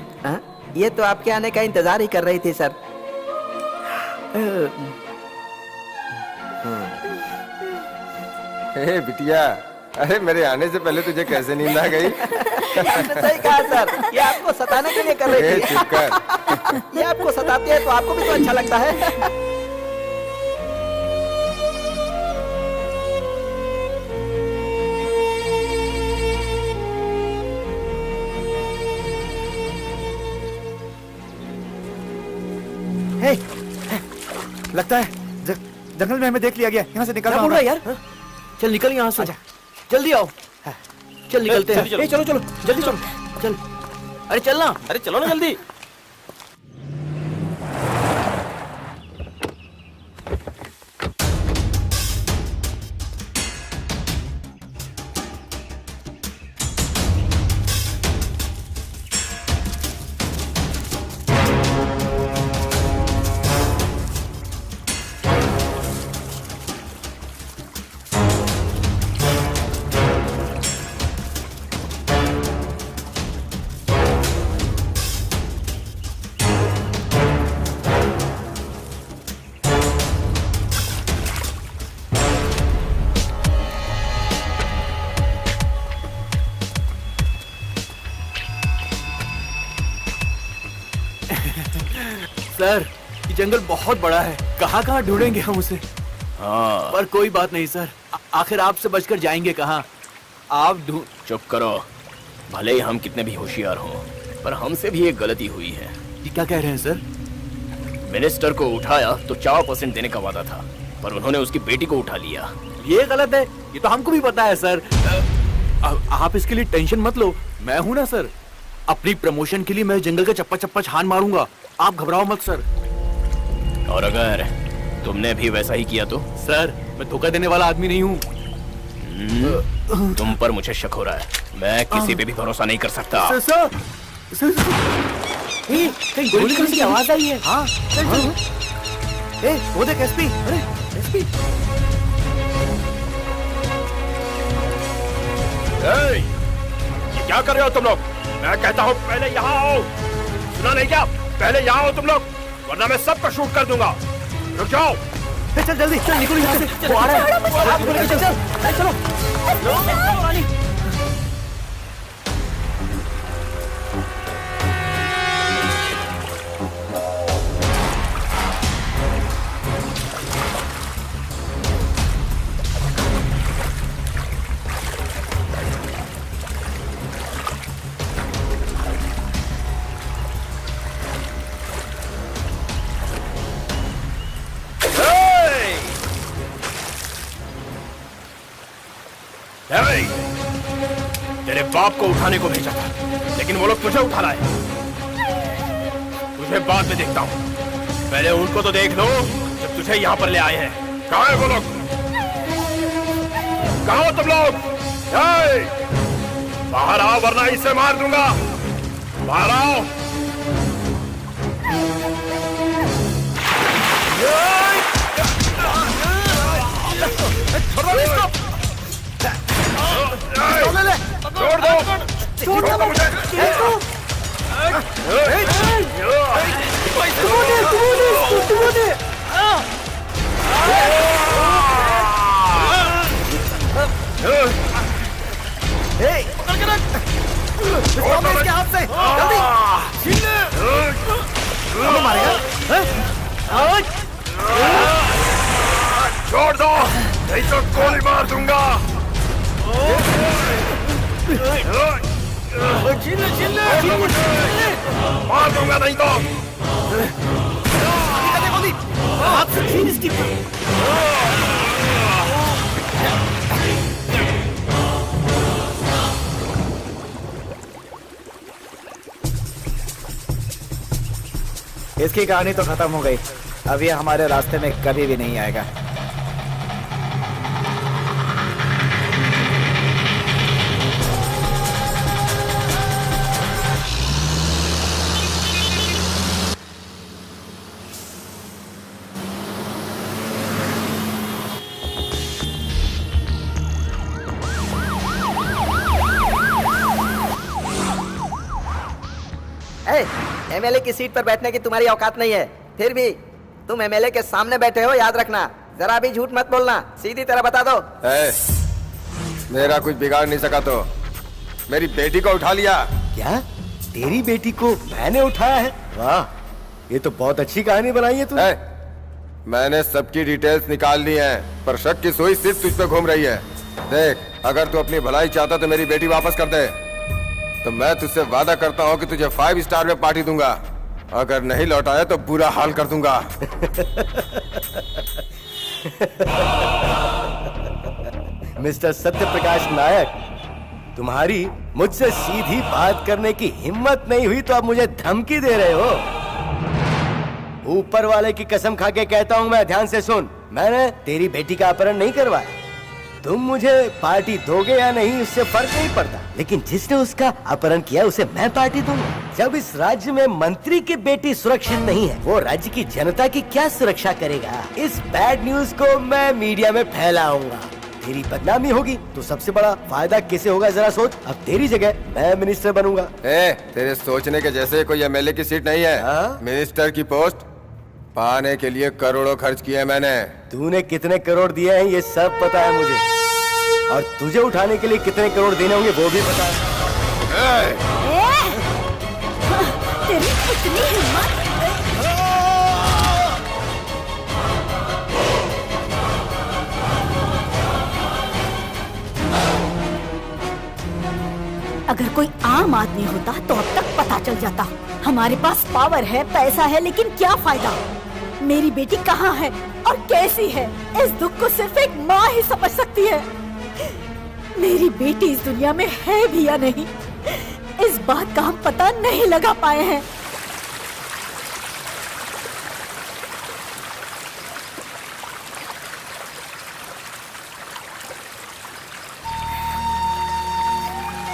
ये तो आपके आने का इंतजार ही कर रही थी सर। हे बिटिया, अरे मेरे आने से पहले तुझे कैसे नींद आ गई? सही कहा सर, ये आपको सताने के लिए कर रही थी। चुप कर। ये आपको सताती है तो आपको भी तो अच्छा लगता है। लगता है जंगल में हमें देख लिया गया। यहाँ से निकलना होगा यार। चल निकल यहाँ से, जल्दी आओ। चल निकलते हैं। चलो चलो जल्दी चलो, चल। अरे चलना, अरे चलो ना जल्दी। सर ये जंगल बहुत बड़ा है, कहाँ ढूंढेंगे हम उसे। हाँ पर कोई बात नहीं सर, आखिर आपसे बचकर जाएंगे कहाँ। आप चुप करो। भले ही हम कितने भी होशियार हों, पर हमसे भी एक गलती हुई है। ये क्या कह रहे हैं सर? मिनिस्टर को उठाया तो 4% देने का वादा था, पर उन्होंने उसकी बेटी को उठा लिया। ये गलत है, ये तो हमको भी पता है सर। आप इसके लिए टेंशन मत लो, मैं हूं ना सर। अपनी प्रमोशन के लिए मैं जंगल का चप्पा चप्पा छान मारूंगा, आप घबराओ मत सर। और अगर तुमने भी वैसा ही किया तो? सर मैं धोखा देने वाला आदमी नहीं हूँ। तुम पर मुझे शक हो रहा है, मैं किसी पे भी भरोसा नहीं कर सकता। सर कहीं गोली चलने की आवाज आई है। हाँ वो देख एसपी। अरे एसपी क्या कर रहे हो तुम लोग? मैं कहता हूँ पहले यहाँ आओ। सुना नहीं क्या? पहले यहाँ आओ तुम लोग, वरना मैं सबको शूट कर दूंगा। रुक जाओ। चल जल्दी चल, निकलो यहाँ से। वो आ रहा है। चल चलो। तेरे बाप को उठाने को भेजा था, लेकिन वो लोग तुझे उठा लाए। तुझे बाद में देखता हूँ, पहले उनको तो देख लो जब तुझे यहाँ पर ले आए हैं। कहाँ है वो लोग? कहाँ हो तुम लोग? बाहर आओ वरना इसे मार दूंगा। बाहर आओ। छोड़ दो, छोड़ दो मुझे। इसके हाथ से जल्दी मारेगा। छोड़ दो, नहीं तो गोली मार दूंगा। मार दूंगा नहीं तो। हाथ से छीन इसकी। इसकी कहानी तो खत्म हो गई, अब ये हमारे रास्ते में कभी भी नहीं आएगा। एमएलए की सीट पर बैठने की तुम्हारी औकात नहीं है, फिर भी तुम एमएलए के सामने बैठे हो, याद रखना। जरा भी झूठ मत बोलना, सीधी तरह बता दो। मेरा कुछ बिगाड़ नहीं सका तो मेरी बेटी को उठा लिया। क्या? तेरी बेटी को मैंने उठाया है? वाह, ये तो बहुत अच्छी कहानी बनाई है तूने। मैंने सबकी डिटेल्स निकाल ली हैं, पर शक की सुई सिर्फ तुझ पे घूम रही है। देख, अगर तू अपनी भलाई चाहता तो मेरी बेटी वापस कर दे, तो मैं तुझसे वादा करता हूँ कि तुझे 5 स्टार में पार्टी दूंगा। अगर नहीं लौटाया तो बुरा हाल कर दूंगा। मिस्टर सत्यप्रकाश नायक, तुम्हारी मुझसे सीधी बात करने की हिम्मत नहीं हुई तो अब मुझे धमकी दे रहे हो? ऊपर वाले की कसम खा के कहता हूं मैं, ध्यान से सुन, मैंने तेरी बेटी का अपहरण नहीं करवाया। तुम मुझे पार्टी दोगे या नहीं उससे फर्क नहीं पड़ता, लेकिन जिसने उसका अपहरण किया उसे मैं पार्टी दूंगा। जब इस राज्य में मंत्री की बेटी सुरक्षित नहीं है, वो राज्य की जनता की क्या सुरक्षा करेगा? इस बैड न्यूज को मैं मीडिया में फैलाऊंगा, तेरी बदनामी होगी। तो सबसे बड़ा फायदा किसे होगा जरा सोच। अब तेरी जगह मैं मिनिस्टर बनूंगा। तेरे सोचने के जैसे कोई एमएलए की सीट नहीं है। मिनिस्टर की पोस्ट पाने के लिए करोड़ों खर्च किए मैंने। तूने कितने करोड़ दिए हैं ये सब पता है मुझे, और तुझे उठाने के लिए कितने करोड़ देने होंगे वो भी पता है। तेरी इतनी हिम्मत! अगर कोई आम आदमी होता तो अब तक पता चल जाता। हमारे पास पावर है, पैसा है, लेकिन क्या फायदा? मेरी बेटी कहाँ है और कैसी है, इस दुख को सिर्फ एक माँ ही समझ सकती है। मेरी बेटी इस दुनिया में है भी या नहीं, इस बात का हम पता नहीं लगा पाए हैं।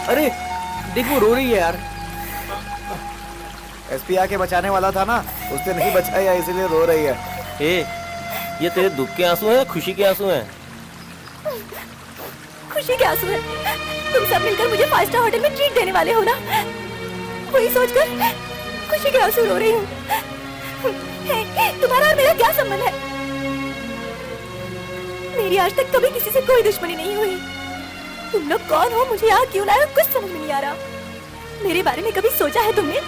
अरे देख वो रो रही है यार। एसपी आके बचाने वाला था ना, उसने नहीं बचाया इसलिए रो रही है। ये तेरे दुख के आंसू हैं, खुशी के आंसू हैं? खुशी के आंसू हैं। तुम सब मिलकर मुझे 5 स्टार होटल में ट्रीट देने वाले हो ना, वही सोचकर खुशी के आंसू रो रही हूँ। तुम्हारा और मेरा क्या संबंध है? मेरी आज तक कभी किसी से कोई दुश्मनी नहीं हुई। तुम लोग कौन हो, मुझे यहाँ क्यों लाए, कुछ समझ में नहीं आ रहा। मेरे बारे में कभी सोचा है तुमने?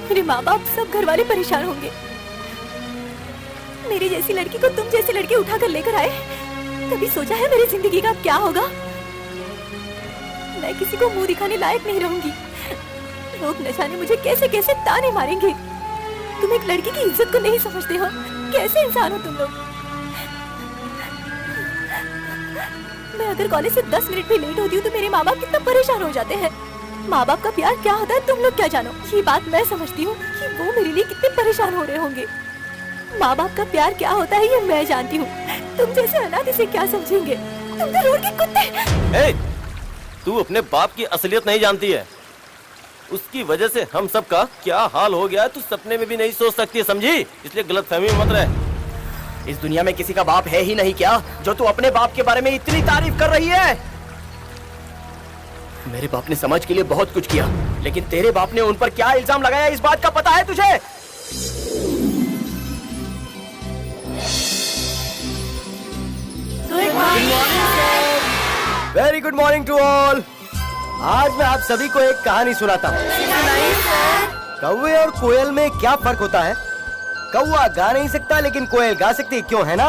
मेरे माँ बाप सब घर वाले परेशान होंगे। मेरी जैसी लड़की को तुम जैसे लड़के उठा कर लेकर आए, कभी सोचा है मेरी जिंदगी का क्या होगा? मैं किसी को मुंह दिखाने लायक नहीं रहूंगी। लोग न जाने मुझे कैसे कैसे ताने मारेंगे। तुम एक लड़की की इज्जत को नहीं समझते हो। कैसे इंसान हो तुम लोग? मैं अगर कॉलेज से 10 मिनट भी लेट होती हूँ तो मेरे माँ बाप कितना परेशान हो जाते हैं। माँ बाप का प्यार क्या होता है तुम लोग क्या जानो। ये बात मैं समझती हूँ कि वो मेरे लिए कितने परेशान हो रहे होंगे। माँ बाप का प्यार क्या होता है ये मैं जानती हूँ। तुम जैसे अनाथ इसे क्या समझेंगे? तुम तो रोड के कुत्ते। तू अपने बाप की असलियत नहीं जानती है। उसकी वजह से हम सब का क्या हाल हो गया तू सपने में भी नहीं सोच सकती है, समझी? इसलिए गलतफहमी में मत रह। इस दुनिया में किसी का बाप है ही नहीं क्या जो तू अपने बाप के बारे में इतनी तारीफ कर रही है? मेरे बाप ने समाज के लिए बहुत कुछ किया, लेकिन तेरे बाप ने उन पर क्या इल्जाम लगाया इस बात का पता है तुझे? Very good morning to all. आज मैं आप सभी को एक कहानी सुनाता हूँ। कौवे और कोयल में क्या फर्क होता है? कौवा गा नहीं सकता लेकिन कोयल गा सकती है, क्यों है ना?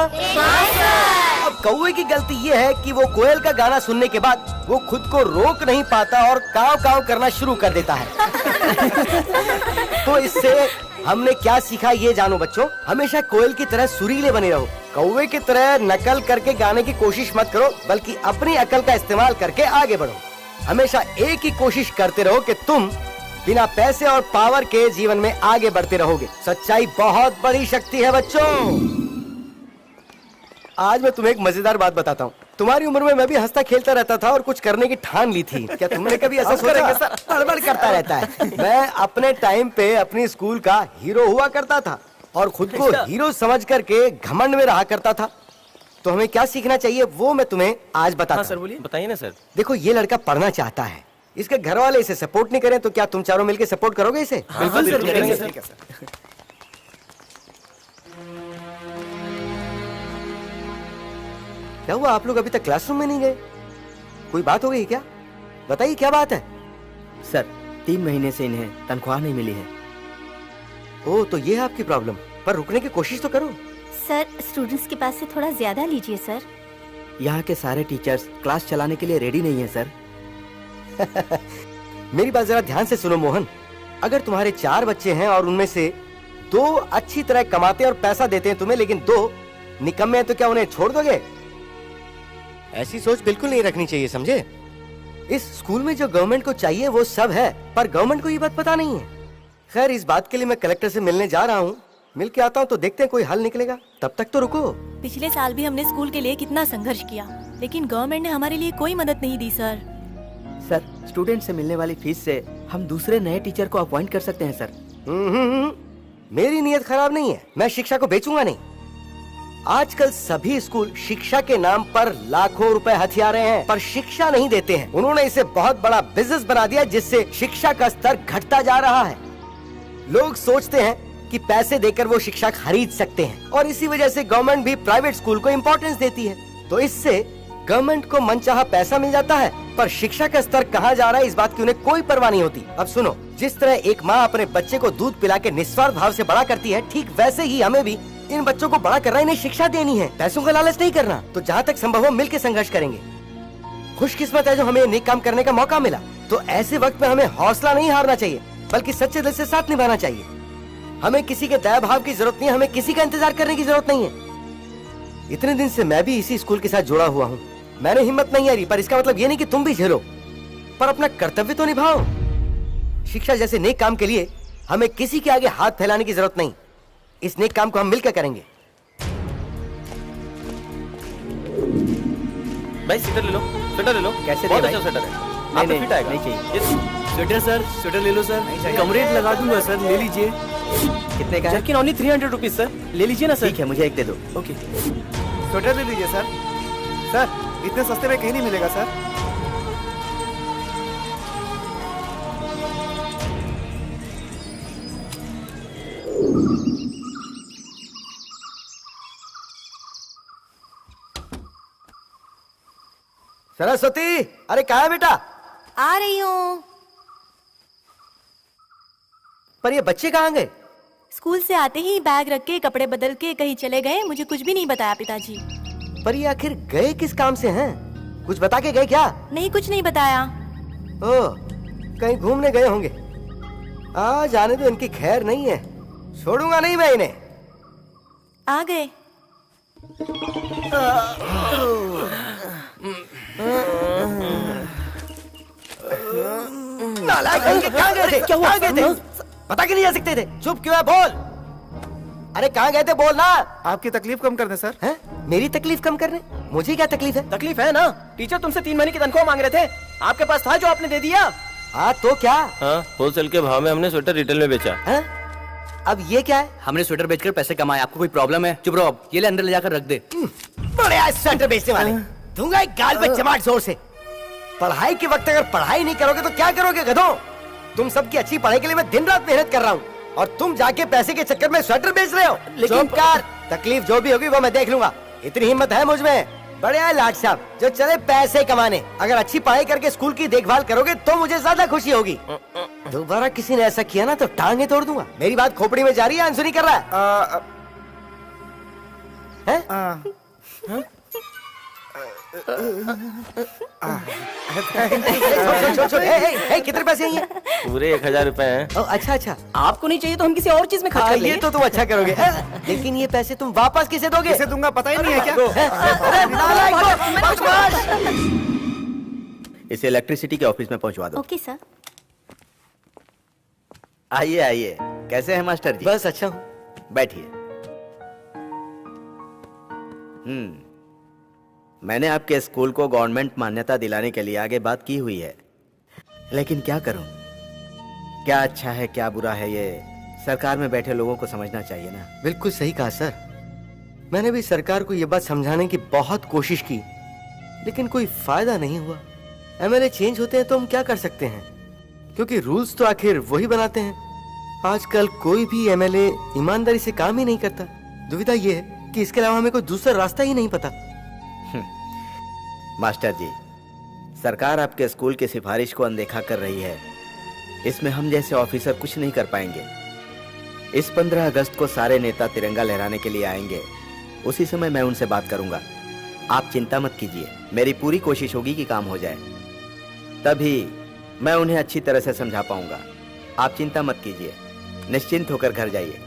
अब कौवे की गलती ये है कि वो कोयल का गाना सुनने के बाद वो खुद को रोक नहीं पाता और काव काव करना शुरू कर देता है। तो इससे हमने क्या सीखा ये जानो बच्चों। हमेशा कोयल की तरह सुरीले बने रहो। कौवे की तरह नकल करके गाने की कोशिश मत करो, बल्कि अपनी अकल का इस्तेमाल करके आगे बढ़ो। हमेशा एक ही कोशिश करते रहो कि तुम बिना पैसे और पावर के जीवन में आगे बढ़ते रहोगे। सच्चाई बहुत बड़ी शक्ति है बच्चों। आज मैं तुम्हें एक मजेदार बात बताता हूँ। तुम्हारी उम्र में मैं भी हंसता खेलता रहता था और कुछ करने की ठान ली थी। क्या तुमने कभी ऐसा सोचा? सर बड़बड़ करता रहता है। मैं अपने टाइम पे अपनी स्कूल का हीरो हुआ करता था और खुद को हीरो समझ करके घमंड में रहा करता था। तो हमें क्या सीखना चाहिए वो मैं तुम्हें आज बताता हूँ। सर बोलिए, बताइए ना सर। देखो ये लड़का पढ़ना चाहता है, इसके घर वाले इसे सपोर्ट नहीं करें तो क्या तुम चारों मिलकर सपोर्ट करोगे इसे? बिल्कुल सर, करेंगे सर। क्या हुआ, आप लोग अभी तक क्लासरूम में नहीं गए? कोई बात हो गई क्या? बताइए क्या बात है? सर 3 महीने से इन्हें तनख्वाह नहीं मिली है। ओह तो ये है आपकी प्रॉब्लम, पर रुकने की कोशिश तो करो। सर स्टूडेंट्स के पास से थोड़ा ज्यादा लीजिए सर। यहाँ के सारे टीचर्स क्लास चलाने के लिए रेडी नहीं है सर। मेरी बात जरा ध्यान से सुनो मोहन। अगर तुम्हारे 4 बच्चे हैं और उनमें से दो अच्छी तरह कमाते हैं और पैसा देते हैं तुम्हें, लेकिन दो निकम्मे हैं तो क्या उन्हें छोड़ दोगे? ऐसी सोच बिल्कुल नहीं रखनी चाहिए, समझे? इस स्कूल में जो गवर्नमेंट को चाहिए वो सब है, पर गवर्नमेंट को ये बात पता नहीं है। खैर, इस बात के लिए मैं कलेक्टर से मिलने जा रहा हूँ, मिल के आता हूँ तो देखते हैं कोई हल निकलेगा। तब तक तो रुको। पिछले साल भी हमने स्कूल के लिए कितना संघर्ष किया, लेकिन गवर्नमेंट ने हमारे लिए कोई मदद नहीं दी सर। सर, स्टूडेंट से मिलने वाली फीस से हम दूसरे नए टीचर को अपॉइंट कर सकते हैं सर। मेरी नीयत खराब नहीं है, मैं शिक्षा को बेचूंगा नहीं। आजकल सभी स्कूल शिक्षा के नाम पर लाखों रुपए हथिया रहे हैं, पर शिक्षा नहीं देते हैं। उन्होंने इसे बहुत बड़ा बिजनेस बना दिया, जिससे शिक्षा का स्तर घटता जा रहा है। लोग सोचते हैं कि पैसे देकर वो शिक्षा खरीद सकते हैं, और इसी वजह से गवर्नमेंट भी प्राइवेट स्कूल को इम्पोर्टेंस देती है। तो इससे गवर्नमेंट को मनचाहा पैसा मिल जाता है, पर शिक्षा का स्तर कहाँ जा रहा है इस बात की उन्हें कोई परवाह नहीं होती। अब सुनो, जिस तरह एक माँ अपने बच्चे को दूध पिला के निस्वार्थ भाव से बड़ा करती है, ठीक वैसे ही हमें भी इन बच्चों को बड़ा करना, इन्हें शिक्षा देनी है, पैसों का लालच नहीं करना। तो जहाँ तक संभव हो मिलकर संघर्ष करेंगे। खुशकिस्मत है जो हमें नेक काम करने का मौका मिला। तो ऐसे वक्त में हमें हौसला नहीं हारना चाहिए, बल्कि सच्चे दिल से साथ निभाना चाहिए। हमें किसी के दया भाव की जरूरत नहीं है, हमें किसी का इंतजार करने की जरूरत नहीं है। इतने दिन से मैं भी इसी स्कूल के साथ जुड़ा हुआ हूँ। मैंने हिम्मत नहीं हारी, पर इसका मतलब ये नहीं कि तुम भी झेलो, पर अपना कर्तव्य तो निभाओ। शिक्षा जैसे नेक काम के लिए हमें किसी के आगे हाथ फैलाने की जरूरत नहीं। इस नेक काम को हम मिलकर करेंगे। भाई स्वेटर ले लो, स्वेटर ले लो। कैसे बहुत दे अच्छा भाई? स्वेटर है। नहीं, आपको नहीं, फिट आएगा। नहीं चाहिए। स्वेटर सर, स्वेटर ले लो सर, कम रेट लगा दूंगा सर, ले लीजिए। कितने का है? जर्किन ओनली 300 रुपीज सर, ले लीजिए ना सर। ठीक है, मुझे एक दे दो। ओके। स्वेटर ले लीजिए सर। सर, इतने सस्ते में कहीं नहीं मिलेगा सर। सरस्वती, अरे कहाँ है बेटा? आ रही हूँ। पर ये बच्चे कहाँ गए? स्कूल से आते ही बैग रख के कपड़े बदल के कहीं चले गए, मुझे कुछ भी नहीं बताया पिताजी। पर ये आखिर गए किस काम से हैं? कुछ बता के गए क्या? नहीं, कुछ नहीं बताया। ओ, कहीं घूमने गए होंगे। आज आने तो इनकी खैर नहीं है, छोड़ूंगा नहीं मैं इन्हें। आ गए। नालायक, कहाँ गए थे? क्या हुआ? गए थे? पता क्यों नहीं जा सकते थे? चुप क्यों है? बोल। अरे कहाँ गए थे? बोल ना। आपकी तकलीफ कम करने सर। हैं? मेरी तकलीफ कम करने? मुझे क्या तकलीफ है? तकलीफ है ना, टीचर तुमसे 3 महीने की तनख्वाह मांग रहे थे, आपके पास था जो आपने दे दिया। हाँ तो क्या? हाँ, होलसेल के भाव में हमने स्वेटर रिटेल में बेचा। है? अब ये क्या है? हमने स्वेटर बेचकर पैसे कमाए, आपको कोई प्रॉब्लम है? चुप रहो, अब ये ले अंदर ले जाकर रख दे। बड़े आज स्वेटर बेचने वाले, दूंगा एक गाल पे चमाट जोर से। पढ़ाई के वक्त अगर पढ़ाई नहीं करोगे तो क्या करोगे गधों? तुम सबकी अच्छी पढ़ाई के लिए मैं दिन रात मेहनत कर रहा हूँ, और तुम जाके पैसे के चक्कर में स्वेटर बेच रहे हो। चुप कर, तकलीफ जो भी होगी वो मैं देख लूंगा। इतनी हिम्मत है मुझ में? बड़े आए लाट साहब जो चले पैसे कमाने। अगर अच्छी पढ़ाई करके स्कूल की देखभाल करोगे तो मुझे ज्यादा खुशी होगी। दोबारा किसी ने ऐसा किया ना तो टांगे तोड़ दूंगा। मेरी बात खोपड़ी में जा रही है, आंसू कर रहा है? कितने पैसे हैं ये? पूरे 1000 रुपए हैं। अच्छा अच्छा, आपको नहीं चाहिए तो हम किसी और चीज में खर्च कर लेंगे। ये तो तुम अच्छा करोगे, लेकिन ये पैसे तुम वापस किसे दोगे? किसे दूंगा पता ही नहीं है क्या? इसे इलेक्ट्रिसिटी के ऑफिस में पहुंचवा दो। Okay sir. आइए आइए, कैसे हैं मास्टर जी? बस अच्छा हूँ। बैठिए। मैंने आपके स्कूल को गवर्नमेंट मान्यता दिलाने के लिए आगे बात की हुई है, लेकिन क्या करूं? क्या अच्छा है क्या बुरा है ये सरकार में बैठे लोगों को समझना चाहिए ना। बिल्कुल सही कहा सर। मैंने भी सरकार को ये बात समझाने की बहुत कोशिश की, लेकिन कोई फायदा नहीं हुआ। एमएलए चेंज होते हैं तो हम क्या कर सकते हैं, क्योंकि रूल्स तो आखिर वही बनाते हैं। आजकल कोई भी एमएलए ईमानदारी से काम ही नहीं करता। दुविधा ये है कि इसके अलावा हमें कोई दूसरा रास्ता ही नहीं पता। मास्टर जी, सरकार आपके स्कूल की सिफारिश को अनदेखा कर रही है। इसमें हम जैसे ऑफिसर कुछ नहीं कर पाएंगे। इस 15 अगस्त को सारे नेता तिरंगा लहराने के लिए आएंगे, उसी समय मैं उनसे बात करूंगा। आप चिंता मत कीजिए, मेरी पूरी कोशिश होगी कि काम हो जाए, तभी मैं उन्हें अच्छी तरह से समझा पाऊंगा। आप चिंता मत कीजिए, निश्चिंत होकर घर जाइए।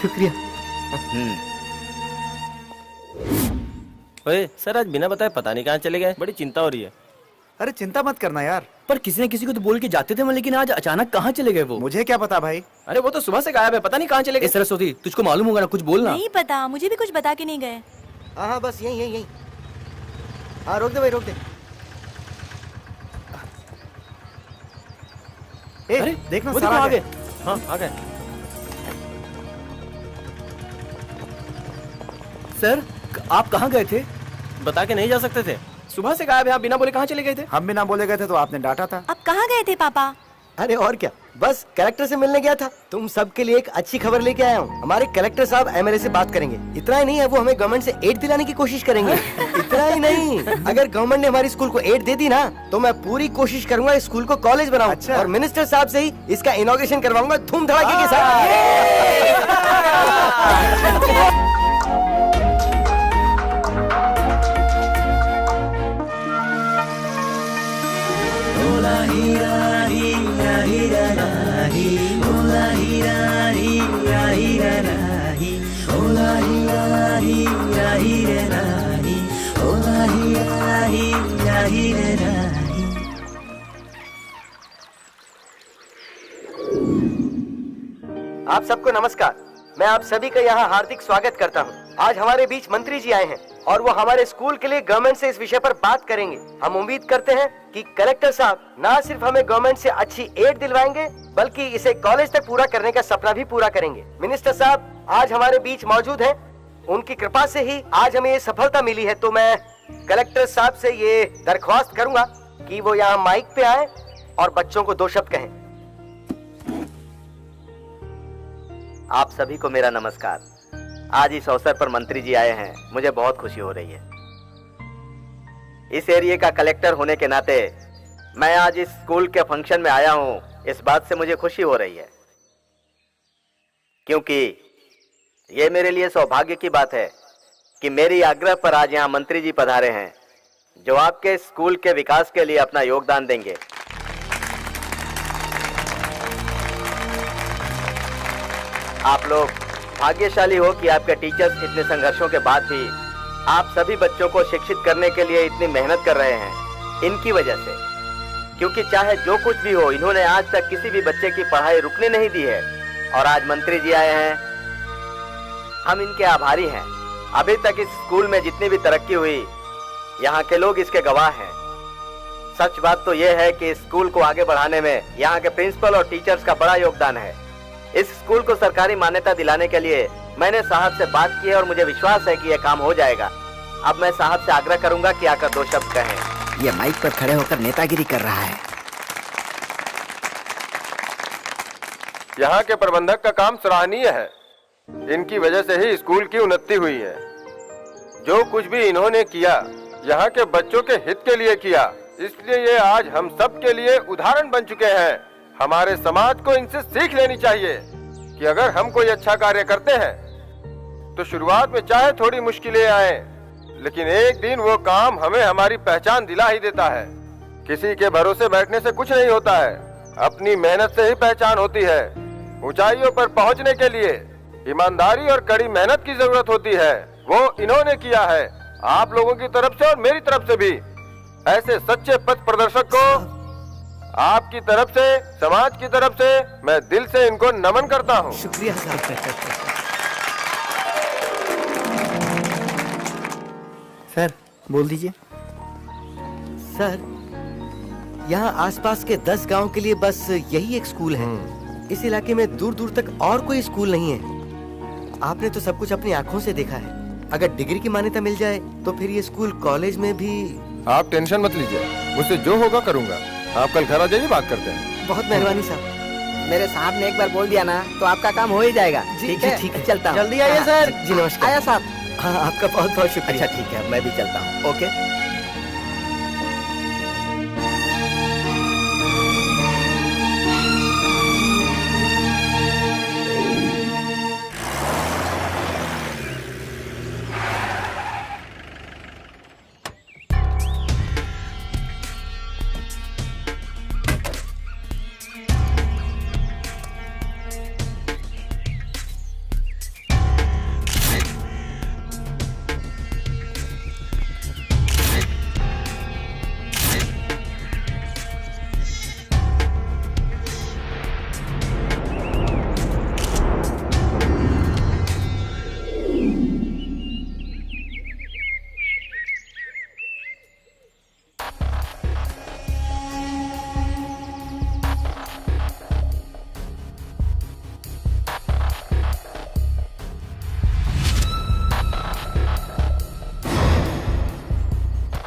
शुक्रिया। ओए सर, आज बिना बताए पता नहीं कहाँ चले गए, बड़ी चिंता हो रही है। अरे चिंता मत करना यार। पर किसी न किसी को तो बोल के जाते थे, लेकिन आज अचानक कहाँ चले गए वो? मुझे क्या पता भाई। अरे वो तो सुबह से गायब है, पता नहीं कहाँ चले गए। सरस्वती, तुझको मालूम होगा ना, कुछ बोलना। नहीं पता, मुझे भी कुछ बता के नहीं गए। हाँ बस यही। हाँ रोक दे भाई, रोक दे। अरे देखना, वो सारा आ आ गए। गए। हाँ आ गए। सर, आप कहाँ गए थे? बता के नहीं जा सकते थे? सुबह से गायब है, आप बिना बोले कहाँ चले गए थे? हम बिना बोले गए थे तो आपने डांटा था। आप कहाँ गए थे पापा? अरे और क्या, बस कलेक्टर से मिलने गया था। तुम सबके लिए एक अच्छी खबर लेके आया हूँ। हमारे कलेक्टर साहब एमएलए से बात करेंगे। इतना ही नहीं है, वो हमें गवर्नमेंट से एड दिलाने की कोशिश करेंगे। इतना ही नहीं, अगर गवर्नमेंट ने हमारी स्कूल को एड दे दी ना, तो मैं पूरी कोशिश करूंगा इस स्कूल को कॉलेज बनाऊं। अच्छा। और मिनिस्टर साहब से ही इसका इनॉग्रेशन करवाऊंगा धूम धड़ाके के साथ। आप सबको नमस्कार। मैं आप सभी का यहाँ हार्दिक स्वागत करता हूँ। आज हमारे बीच मंत्री जी आए हैं और वो हमारे स्कूल के लिए गवर्नमेंट से इस विषय पर बात करेंगे। हम उम्मीद करते हैं कि कलेक्टर साहब ना सिर्फ हमें गवर्नमेंट से अच्छी एड दिलवाएंगे, बल्कि इसे कॉलेज तक पूरा करने का सपना भी पूरा करेंगे। मिनिस्टर साहब आज हमारे बीच मौजूद हैं। उनकी कृपा से ही आज हमें ये सफलता मिली है। तो मैं कलेक्टर साहब से ये दरख्वास्त करूंगा कि वो यहाँ माइक पे आए और बच्चों को 2 शब्द कहें। आप सभी को मेरा नमस्कार। आज इस अवसर पर मंत्री जी आए हैं, मुझे बहुत खुशी हो रही है। इस एरिया का कलेक्टर होने के नाते मैं आज इस स्कूल के फंक्शन में आया हूं, इस बात से मुझे खुशी हो रही है, क्योंकि ये मेरे लिए सौभाग्य की बात है कि मेरी आग्रह पर आज यहाँ मंत्री जी पधारे हैं, जो आपके स्कूल के विकास के लिए अपना योगदान देंगे। आप लोग भाग्यशाली हो कि आपके टीचर्स इतने संघर्षों के बाद भी आप सभी बच्चों को शिक्षित करने के लिए इतनी मेहनत कर रहे हैं, इनकी वजह से। क्योंकि चाहे जो कुछ भी हो, इन्होंने आज तक किसी भी बच्चे की पढ़ाई रुकने नहीं दी है। और आज मंत्री जी आए हैं, हम इनके आभारी हैं। अभी तक इस स्कूल में जितनी भी तरक्की हुई, यहाँ के लोग इसके गवाह हैं। सच बात तो यह है कि इस स्कूल को आगे बढ़ाने में यहाँ के प्रिंसिपल और टीचर्स का बड़ा योगदान है। इस स्कूल को सरकारी मान्यता दिलाने के लिए मैंने साहब से बात की है और मुझे विश्वास है कि यह काम हो जाएगा। अब मैं साहब से आग्रह करूंगा कि आकर 2 शब्द कहें। ये माइक पर खड़े होकर नेतागिरी कर रहा है। यहाँ के प्रबंधक का काम सराहनीय है। इनकी वजह से ही स्कूल की उन्नति हुई है। जो कुछ भी इन्होंने किया, यहाँ के बच्चों के हित के लिए किया, इसलिए ये आज हम सब के लिए उदाहरण बन चुके हैं। हमारे समाज को इनसे सीख लेनी चाहिए कि अगर हम कोई अच्छा कार्य करते हैं तो शुरुआत में चाहे थोड़ी मुश्किलें आए, लेकिन एक दिन वो काम हमें हमारी पहचान दिला ही देता है। किसी के भरोसे बैठने से कुछ नहीं होता है, अपनी मेहनत से ही पहचान होती है। ऊंचाइयों पर पहुंचने के लिए ईमानदारी और कड़ी मेहनत की जरूरत होती है। वो इन्होंने किया है। आप लोगों की तरफ से और मेरी तरफ से भी ऐसे सच्चे पथ प्रदर्शक को आपकी तरफ से, समाज की तरफ से मैं दिल से इनको नमन करता हूँ। शुक्रिया सर, बोल दीजिए। सर, यहाँ आसपास के 10 गांव के लिए बस यही एक स्कूल है। इस इलाके में दूर दूर तक और कोई स्कूल नहीं है। आपने तो सब कुछ अपनी आंखों से देखा है। अगर डिग्री की मान्यता मिल जाए तो फिर ये स्कूल कॉलेज में भी। आप टेंशन मत लीजिए, मुझसे जो होगा करूँगा। आप कल घर आ जाइए, बात करते हैं। बहुत मेहरबानी साहब। मेरे साहब ने एक बार बोल दिया ना तो आपका काम हो ही जाएगा। ठीक है, चलता हूँ। जल्दी आइए सर। जी नमस्कार। आया साहब। हाँ, आपका बहुत बहुत शुक्रिया। अच्छा ठीक है, मैं भी चलता हूँ। ओके।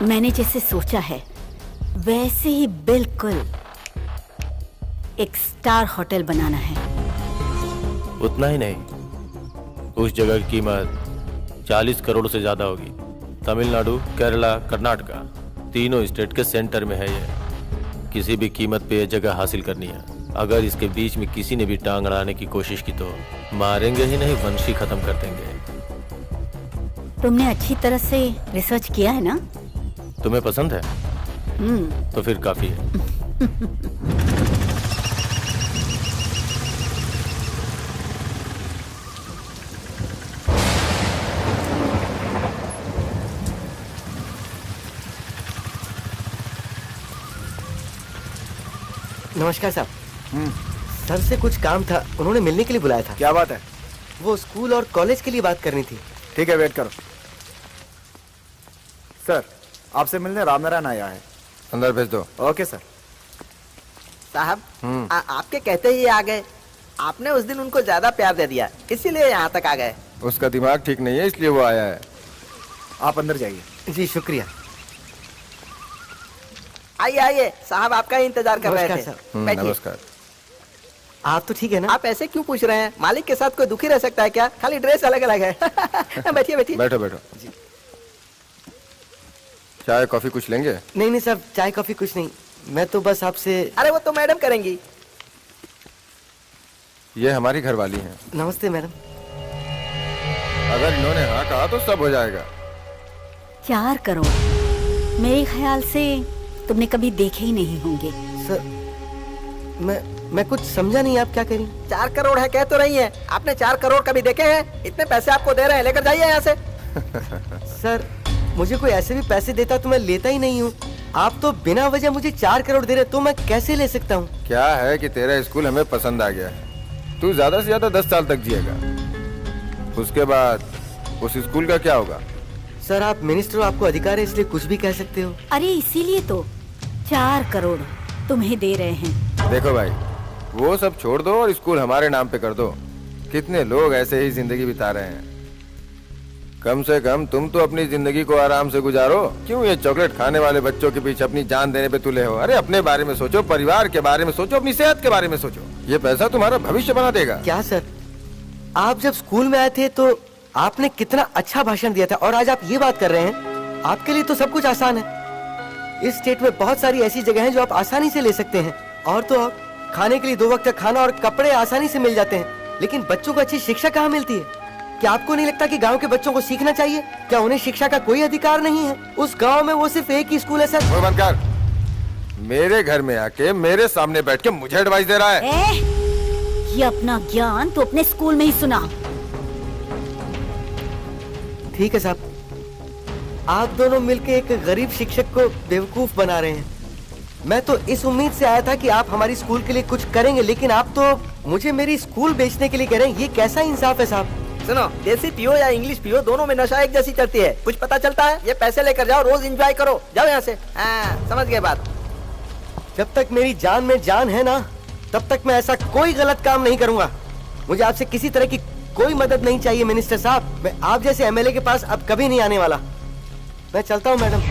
मैंने जैसे सोचा है वैसे ही बिल्कुल एक स्टार होटल बनाना है। उतना ही नहीं, उस जगह की कीमत 40 करोड़ से ज्यादा होगी। तमिलनाडु, केरला, कर्नाटका तीनों स्टेट के सेंटर में है ये। किसी भी कीमत पे ये जगह हासिल करनी है। अगर इसके बीच में किसी ने भी टांग अड़ाने की कोशिश की तो मारेंगे ही नहीं, वंशी खत्म कर देंगे। तुमने अच्छी तरह से रिसर्च किया है ना? तुम्हें पसंद है? तो फिर काफी है। नमस्कार साहब। सर से कुछ काम था, उन्होंने मिलने के लिए बुलाया था। क्या बात है? वो स्कूल और कॉलेज के लिए बात करनी थी। ठीक है, वेट करो। सर, आपसे मिलने रामनारायण आया है। अंदर भेज दो। Okay sir. साहब, आपके कहते ही आ गए। आपने उस दिन उनको ज्यादा प्यार दे दिया, इसीलिए यहाँ तक आ गए। उसका दिमाग ठीक नहीं है, इसलिए वो आया है। आप अंदर जाइए। जी शुक्रिया। आइए आइए, साहब आपका ही इंतजार कर रहे थे। बैठिए। नमस्कार। आप तो ठीक है ना? आप ऐसे क्यों पूछ रहे हैं? मालिक के साथ कोई दुखी रह सकता है क्या? खाली ड्रेस अलग अलग है। बैठिए बैठिए। बैठो बैठो। चाय कॉफी कुछ लेंगे? नहीं नहीं साहब, चाय कॉफी कुछ नहीं। मैं तो बस आपसे। अरे वो तो मैडम करेंगी। ये हमारी घरवाली हैं। नमस्ते मैडम। अगर इन्होंने हाँ कहा तो सब हो जाएगा। 4 करोड़ मेरे ख्याल से तुमने कभी देखे ही नहीं होंगे। सर, मैं कुछ समझा नहीं, आप क्या कह रही? 4 करोड़ है कह तो रही है। आपने 4 करोड़ कभी देखे हैं? इतने पैसे आपको दे रहे हैं, लेकर जाइए यहाँ से। सर, मुझे कोई ऐसे भी पैसे देता तो मैं लेता ही नहीं हूँ। आप तो बिना वजह मुझे 4 करोड़ दे रहे, तो मैं कैसे ले सकता हूँ? क्या है कि तेरा स्कूल हमें पसंद आ गया है। तू ज्यादा से ज्यादा 10 साल तक जिएगा। उसके बाद उस स्कूल का क्या होगा? सर, आप मिनिस्टर हो, आपको अधिकार है, इसलिए कुछ भी कह सकते हो। अरे इसीलिए तो 4 करोड़ तुम्हें दे रहे हैं। देखो भाई, वो सब छोड़ दो और स्कूल हमारे नाम पे कर दो। कितने लोग ऐसे ही जिंदगी बिता रहे हैं। कम से कम तुम तो अपनी जिंदगी को आराम से गुजारो। क्यों ये चॉकलेट खाने वाले बच्चों के पीछे अपनी जान देने पे तुले हो? अरे अपने बारे में सोचो, परिवार के बारे में सोचो, अपनी सेहत के बारे में सोचो। ये पैसा तुम्हारा भविष्य बना देगा। क्या सर, आप जब स्कूल में आए थे तो आपने कितना अच्छा भाषण दिया था, और आज आप ये बात कर रहे हैं। आपके लिए तो सब कुछ आसान है। इस स्टेट में बहुत सारी ऐसी जगह हैं जो आप आसानी से ले सकते हैं। और तो और खाने के लिए 2 वक्त का खाना और कपड़े आसानी से मिल जाते हैं। लेकिन बच्चों को अच्छी शिक्षा कहाँ मिलती है? क्या आपको नहीं लगता कि गांव के बच्चों को सीखना चाहिए? क्या उन्हें शिक्षा का कोई अधिकार नहीं है? उस गांव में वो सिर्फ एक ही स्कूल है सर। बनकर मेरे घर में आके मेरे सामने बैठ के मुझे एडवाइस दे रहा है। ये अपना ज्ञान तो अपने स्कूल में ही सुना। ठीक है साहब, आप दोनों मिलके एक गरीब शिक्षक को बेवकूफ बना रहे हैं। मैं तो इस उम्मीद से आया था कि आप हमारी स्कूल के लिए कुछ करेंगे, लेकिन आप तो मुझे मेरी स्कूल बेचने के लिए कह रहे हैं। ये कैसा इंसाफ है साहब? सुनो, देसी पियो या इंग्लिश पियो, दोनों में नशा एक जैसी चलती है। कुछ पता चलता है? ये पैसे लेकर जाओ, रोज एंजॉय करो। जाओ यहाँ से। हाँ, समझ गए बात। जब तक मेरी जान में जान है ना, तब तक मैं ऐसा कोई गलत काम नहीं करूंगा। मुझे आपसे किसी तरह की कोई मदद नहीं चाहिए मिनिस्टर साहब। मैं आप जैसे एमएलए के पास अब कभी नहीं आने वाला। मैं चलता हूँ मैडम।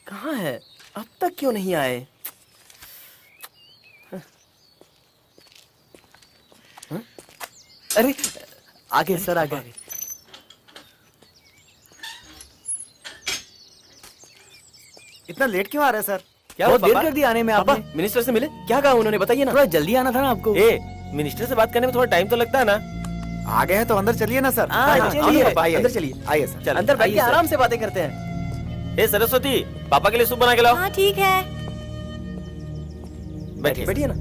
कहाँ है? अब तक क्यों नहीं आए? अरे आगे सर, आगे। इतना लेट क्यों आ रहे हैं सर? क्या बहुत देर कर दी आने में आपने? मिनिस्टर से मिले? क्या कहा उन्होंने, बताइए ना। थोड़ा जल्दी आना था ना आपको। मिनिस्टर से बात करने में थोड़ा टाइम तो लगता है ना। आ गए हैं तो अंदर चलिए ना सर। चलिए अंदर चलिए। आइए सर, अंदर बैठ के आराम से बातें करते हैं। सरस्वती, पापा के लिए सूप बना के लाओ। हाँ ठीक है। बैठिए ना।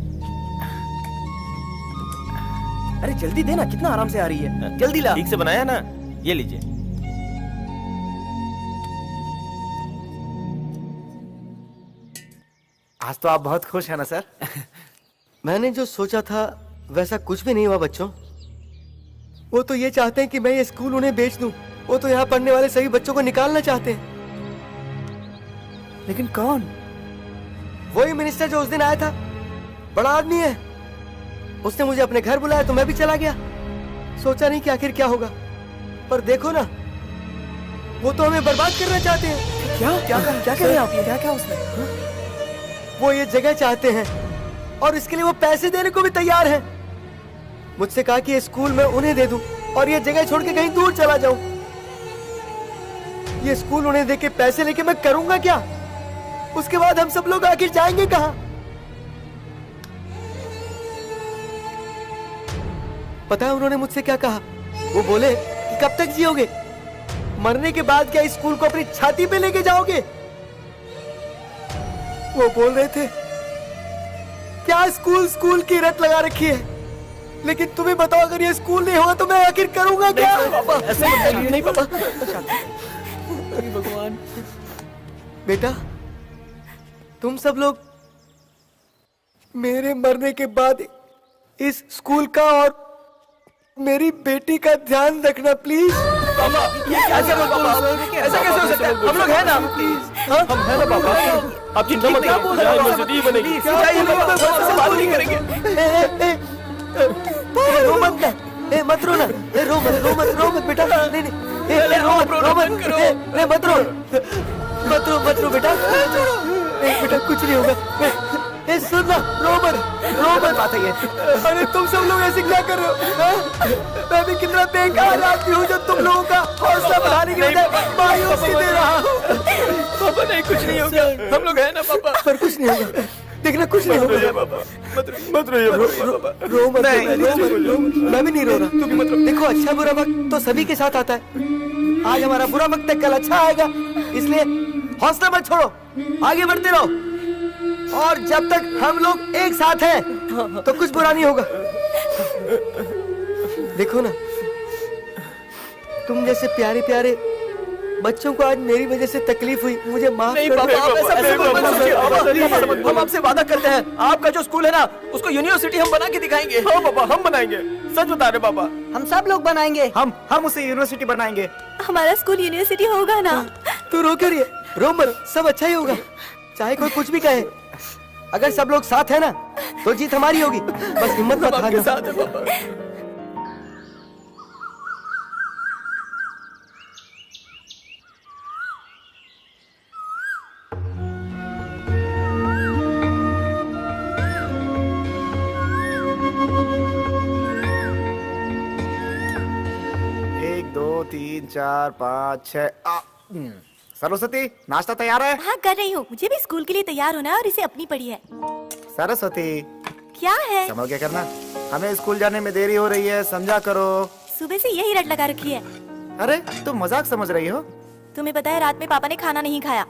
अरे जल्दी देना, कितना आराम से आ रही है, जल्दी ला। ठीक से बनाया ना, ये लीजिए। आज तो आप बहुत खुश हैं ना सर? मैंने जो सोचा था वैसा कुछ भी नहीं हुआ बच्चों। वो तो ये चाहते हैं कि मैं ये स्कूल उन्हें बेच दूं। वो तो यहाँ पढ़ने वाले सभी बच्चों को निकालना चाहते हैं। लेकिन कौन? वही मिनिस्टर जो उस दिन आया था, बड़ा आदमी है। उसने मुझे अपने घर बुलाया तो मैं भी चला गया। सोचा नहीं कि आखिर क्या होगा, पर देखो ना, वो तो हमें बर्बाद करना चाहते हैं। क्या क्या क्या कह रहे हैं आप? क्या क्या उसने? वो ये जगह चाहते हैं और इसके लिए वो पैसे देने को भी तैयार हैं। मुझसे कहा कि ये स्कूल मैं उन्हें दे दूं और ये जगह छोड़ के कहीं दूर चला जाऊं। ये स्कूल उन्हें देके पैसे लेके मैं करूंगा क्या? उसके बाद हम सब लोग आखिर जाएंगे कहां? पता है उन्होंने मुझसे क्या कहा? वो बोले कि कब तक जियोगे? मरने के बाद क्या इस स्कूल को अपनी छाती पे लेके जाओगे? वो बोल रहे थे क्या स्कूल की रट लगा रखी है, लेकिन तुम्हें बताओ अगर ये स्कूल नहीं होगा तो मैं आखिर करूंगा क्या? पापा ऐसे मत बोलिए। नहीं पापा। भगवान। बेटा, तुम सब लोग मेरे मरने के बाद इस स्कूल का और मेरी बेटी का ध्यान रखना प्लीज। पापा ये कैसे ऐसा कैसे हो सकता है? हम लोग हैं ना, हम हैं ना पापा। आप चिंता मत करो, यूनिवर्सिटी बनेगी। बात नहीं करेंगे। रो मत ना, मत रो ना, रो मत बेटा। नहीं मत रो बेटा। बेटा कुछ नहीं होगा। सुन ना, रो मत। बात है ये। अरे तुम सब लोग ऐसे क्या कर रहे हो? मैं भी कितना बेकार आदमी हूँ जो तुम लोगों का हौसला बढ़ाने के लिए मायूसी दे रहा हूँ। पापा नहीं, कुछ नहीं होगा, हम लोग हैं ना पापा। पर कुछ नहीं होगा, देखना कुछ नहीं होगा। पापा मत रोइए। रो मत। मैं भी नहीं रो रहा, तुम भी मत रो। देखो अच्छा बुरा वक्त तो सभी के साथ आता है। आज हमारा बुरा वक्त है, कल अच्छा आएगा, इसलिए हौसला मत छोड़ो, आगे बढ़ते रहो। और जब तक हम लोग एक साथ हैं तो कुछ बुरा नहीं होगा। देखो ना, तुम जैसे प्यारे प्यारे बच्चों को आज मेरी वजह से तकलीफ हुई, मुझे माफ नहीं करो। पापा, आप ऐसा मत। हम आपसे वादा करते हैं, आपका जो स्कूल है ना उसको यूनिवर्सिटी हम बना के दिखाएंगे। हाँ पापा, हम बनाएंगे, सच बता रहे पापा। हम सब लोग बनाएंगे। हम उसे यूनिवर्सिटी बनाएंगे। हमारा स्कूल यूनिवर्सिटी होगा ना। तू रो क्यों रही है? रो मत, सब अच्छा ही होगा, चाहे कोई कुछ भी कहे। अगर सब लोग साथ है ना तो जीत हमारी होगी। बस हिम्मत मत हारना। साथ है पापा। एक, दो, तीन, चार, पाँच, छह। सरस्वती, नाश्ता तैयार है? हाँ कर रही हूँ, मुझे भी स्कूल के लिए तैयार होना है और इसे अपनी पड़ी है। सरस्वती क्या है? समझ क्या करना, हमें स्कूल जाने में देरी हो रही है, समझा करो। सुबह से यही रट लगा रखी है। अरे तुम मजाक समझ रही हो? तुम्हें पता है रात में पापा ने खाना नहीं खाया।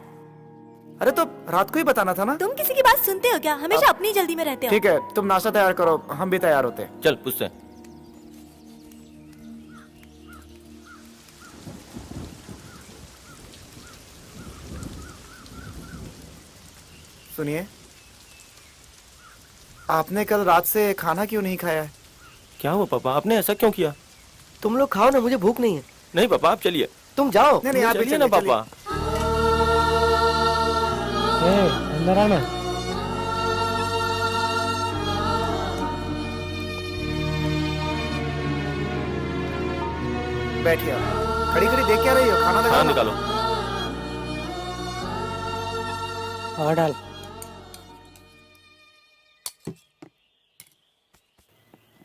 अरे तो रात को ही बताना था ना। तुम किसी की बात सुनते हो क्या? हमेशा अपनी जल्दी में रहते हो। ठीक है, तुम नाश्ता तैयार करो, हम भी तैयार होते हैं। चल पूछते हैं। सुनिए, आपने कल रात से खाना क्यों नहीं खाया है? क्या हुआ पापा, आपने ऐसा क्यों किया? तुम लोग खाओ ना, मुझे भूख नहीं है। नहीं पापा, आप चलिए। तुम जाओ। नहीं आप चलिए ना पापा। अंदर आना। बैठिए, खड़ी खड़ी देख क्या रही हो? खाना हाँ निकालो। और डाल।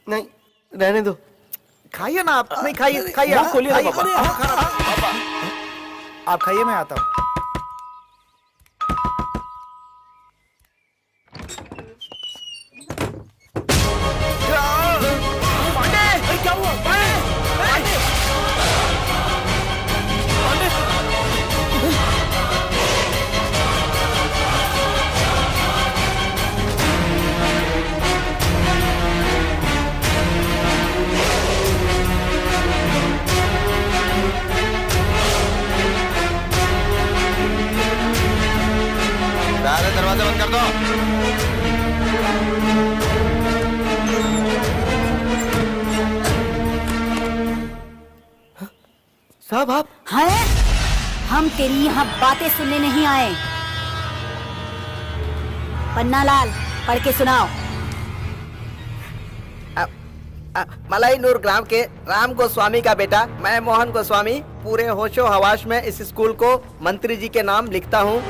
नहीं रहने दो, खाइए ना आप। नहीं खाइए, खाइए आप। खोलिए ना पापा। आप खाइए, मैं आता हूँ। क्या हुआ? सारे दरवाजे बंद कर दो। साहब आप हैं? हम तेरी यहाँ बातें सुनने नहीं आए। पन्ना लाल पढ़ के सुनाओ। मलाई नूर ग्राम के राम गोस्वामी का बेटा मैं मोहन गोस्वामी पूरे होशो हवाश में इस स्कूल को मंत्री जी के नाम लिखता हूँ।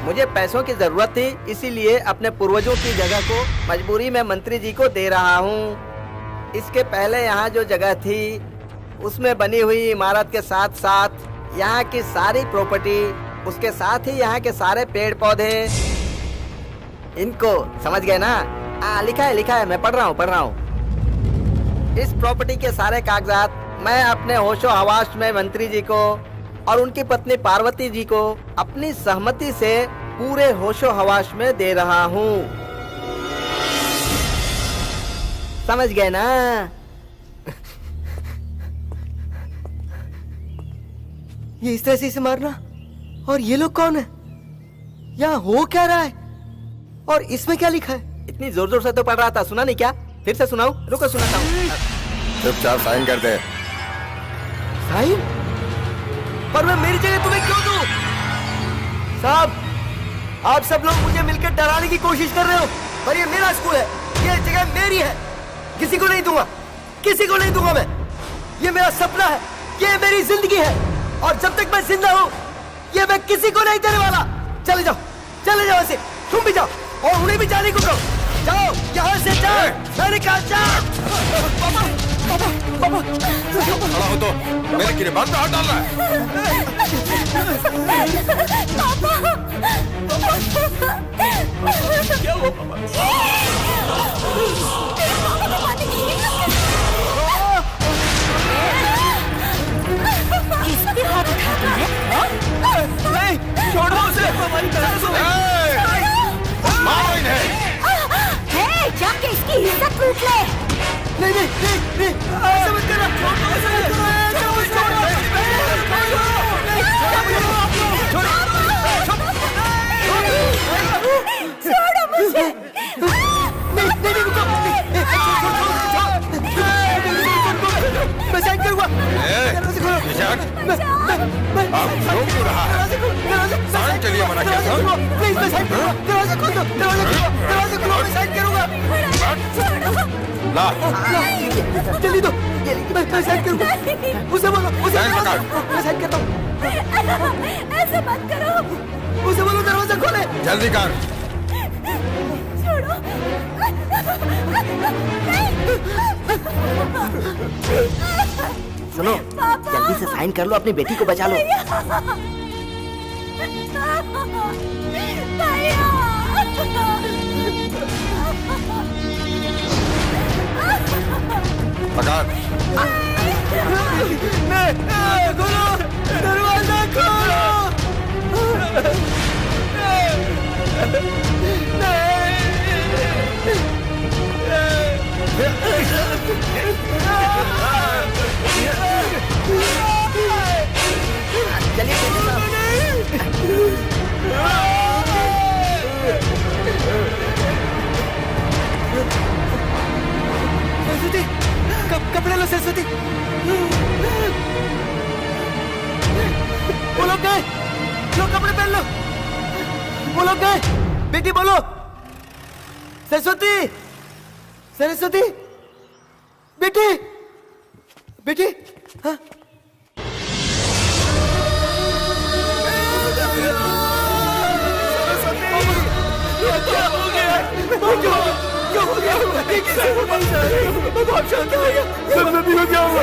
मुझे पैसों की जरूरत थी, इसीलिए अपने पूर्वजों की जगह को मजबूरी में मंत्री जी को दे रहा हूँ। इसके पहले यहाँ जो जगह थी उसमें बनी हुई इमारत के साथ साथ यहाँ की सारी प्रॉपर्टी, उसके साथ ही यहाँ के सारे पेड़ पौधे, इनको समझ गए ना? लिखा है, मैं पढ़ रहा हूँ। इस प्रॉपर्टी के सारे कागजात मैं अपने होशो हवास में मंत्री जी को और उनकी पत्नी पार्वती जी को अपनी सहमति से पूरे होशो हवास में दे रहा हूँ। समझ गए ना? ये इस तरह से इसे मारना? और ये लोग कौन है? यहाँ हो क्या रहा है? और इसमें क्या लिखा है? इतनी जोर जोर से तो पढ़ रहा था, सुना नहीं क्या? फिर से सुनाऊं? रुको सुनाता हूँ। चुपचाप साइन कर दे। साइन? पर मैं मेरी जगह तुम्हें क्यों दूं? साहब, आप सब लोग मुझे मिलकर डराने की कोशिश कर रहे हो, पर ये मेरा स्कूल है, ये जगह मेरी है। किसी को नहीं दूंगा, किसी को नहीं दूंगा मैं। ये मेरा सपना है, ये मेरी जिंदगी है, और जब तक मैं जिंदा हूँ ये मैं किसी को नहीं देने वाला। चले जाओ ऐसे, तुम भी जाओ और उन्हें भी जाने को करो। जाओ यहाँ से, जाओ, मैंने कहा जाओ। पापा, खड़ा हो तो मेरे गिरबान पे हाथ डाल रहा है। क्या हुआ पापा? किसके हाथ उठाते हैं? नहीं, छोड़ो उसे, हमारी तरह से। मारो इन्हें। जाके इसकी इज्जत लूट ले। नहीं, ऐसा मत करो, छोड़ो मुझे। नहीं, रुको। मैं साइन करूंगा। दरवाजे खोलो। आप क्यों क्यों रहा है? साइन के लिए मना किया था? प्लीज, मैं साइन करूंगा। दरवाजा खोल दो, दरवाजा खोलो, मैं साइन करूंगा। ला, जल्दी दो, मैं साइन करूंगा। उसे बोलो, मैं साइन करता हूँ। ऐसा मत करो। उसे बोलो दरवाजा खोले। जल्दी कर। छोड़ो। सुनो, जल्दी से साइन कर लो, अपनी बेटी को बचा लो। पकड़। खोलो, दरवाजा खोलो। सरस्वती, कपड़े लो सरस्वती। वो लोग गए, लो कपड़े पहन लो। वो लोग गए, बेटी बोलो। सरस्वती, सरस्वती, बेटी, बेटी। हाँ, क्या हो गया? ये कैसे हो गया? आप शांत हो गया? सर मैं भी हो जाऊंगा।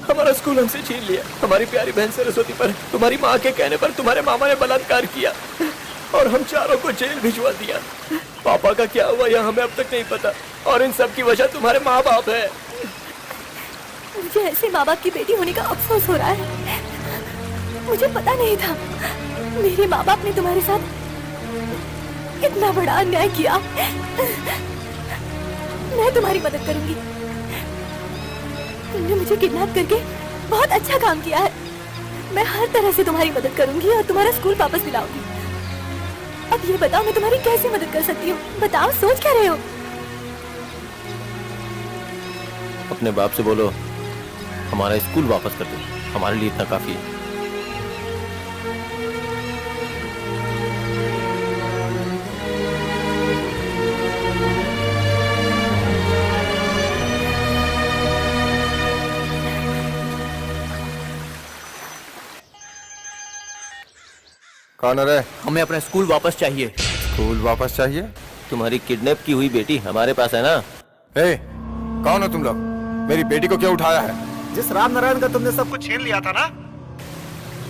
हमारा स्कूल हमसे छीन लिया। हमारी प्यारी बहन सरस्वती पर तुम्हारी माँ के कहने पर तुम्हारे मामा ने बलात्कार किया और हम चारों को जेल भिजवा दिया। पापा का क्या हुआ यह हमें अब तक नहीं पता और इन सब की वजह तुम्हारे माँ बाप है। मुझे ऐसे माँ बाप की बेटी होने का अफसोस हो रहा है। मुझे पता नहीं था मेरे माँ बाप ने तुम्हारे साथ इतना बड़ा अन्याय किया। मैं तुम्हारी मदद करूंगी। तुमने मुझे किडनैप करके बहुत अच्छा काम किया है। मैं हर तरह से तुम्हारी मदद करूंगी और तुम्हारा स्कूल वापस दिलाऊंगी। अब ये बताओ मैं तुम्हारी कैसे मदद कर सकती हूँ? बताओ, सोच क्या रहे हो? अपने बाप से बोलो हमारा स्कूल वापस कर दो, हमारे लिए इतना काफी है। कौन है? हमें अपना स्कूल वापस चाहिए। स्कूल वापस चाहिए? तुम्हारी किडनैप की हुई बेटी हमारे पास है ना। ए, कौन हो तुम लोग? मेरी बेटी को क्यों उठाया है? जिस राम नारायण का तुमने सब कुछ छीन लिया था ना,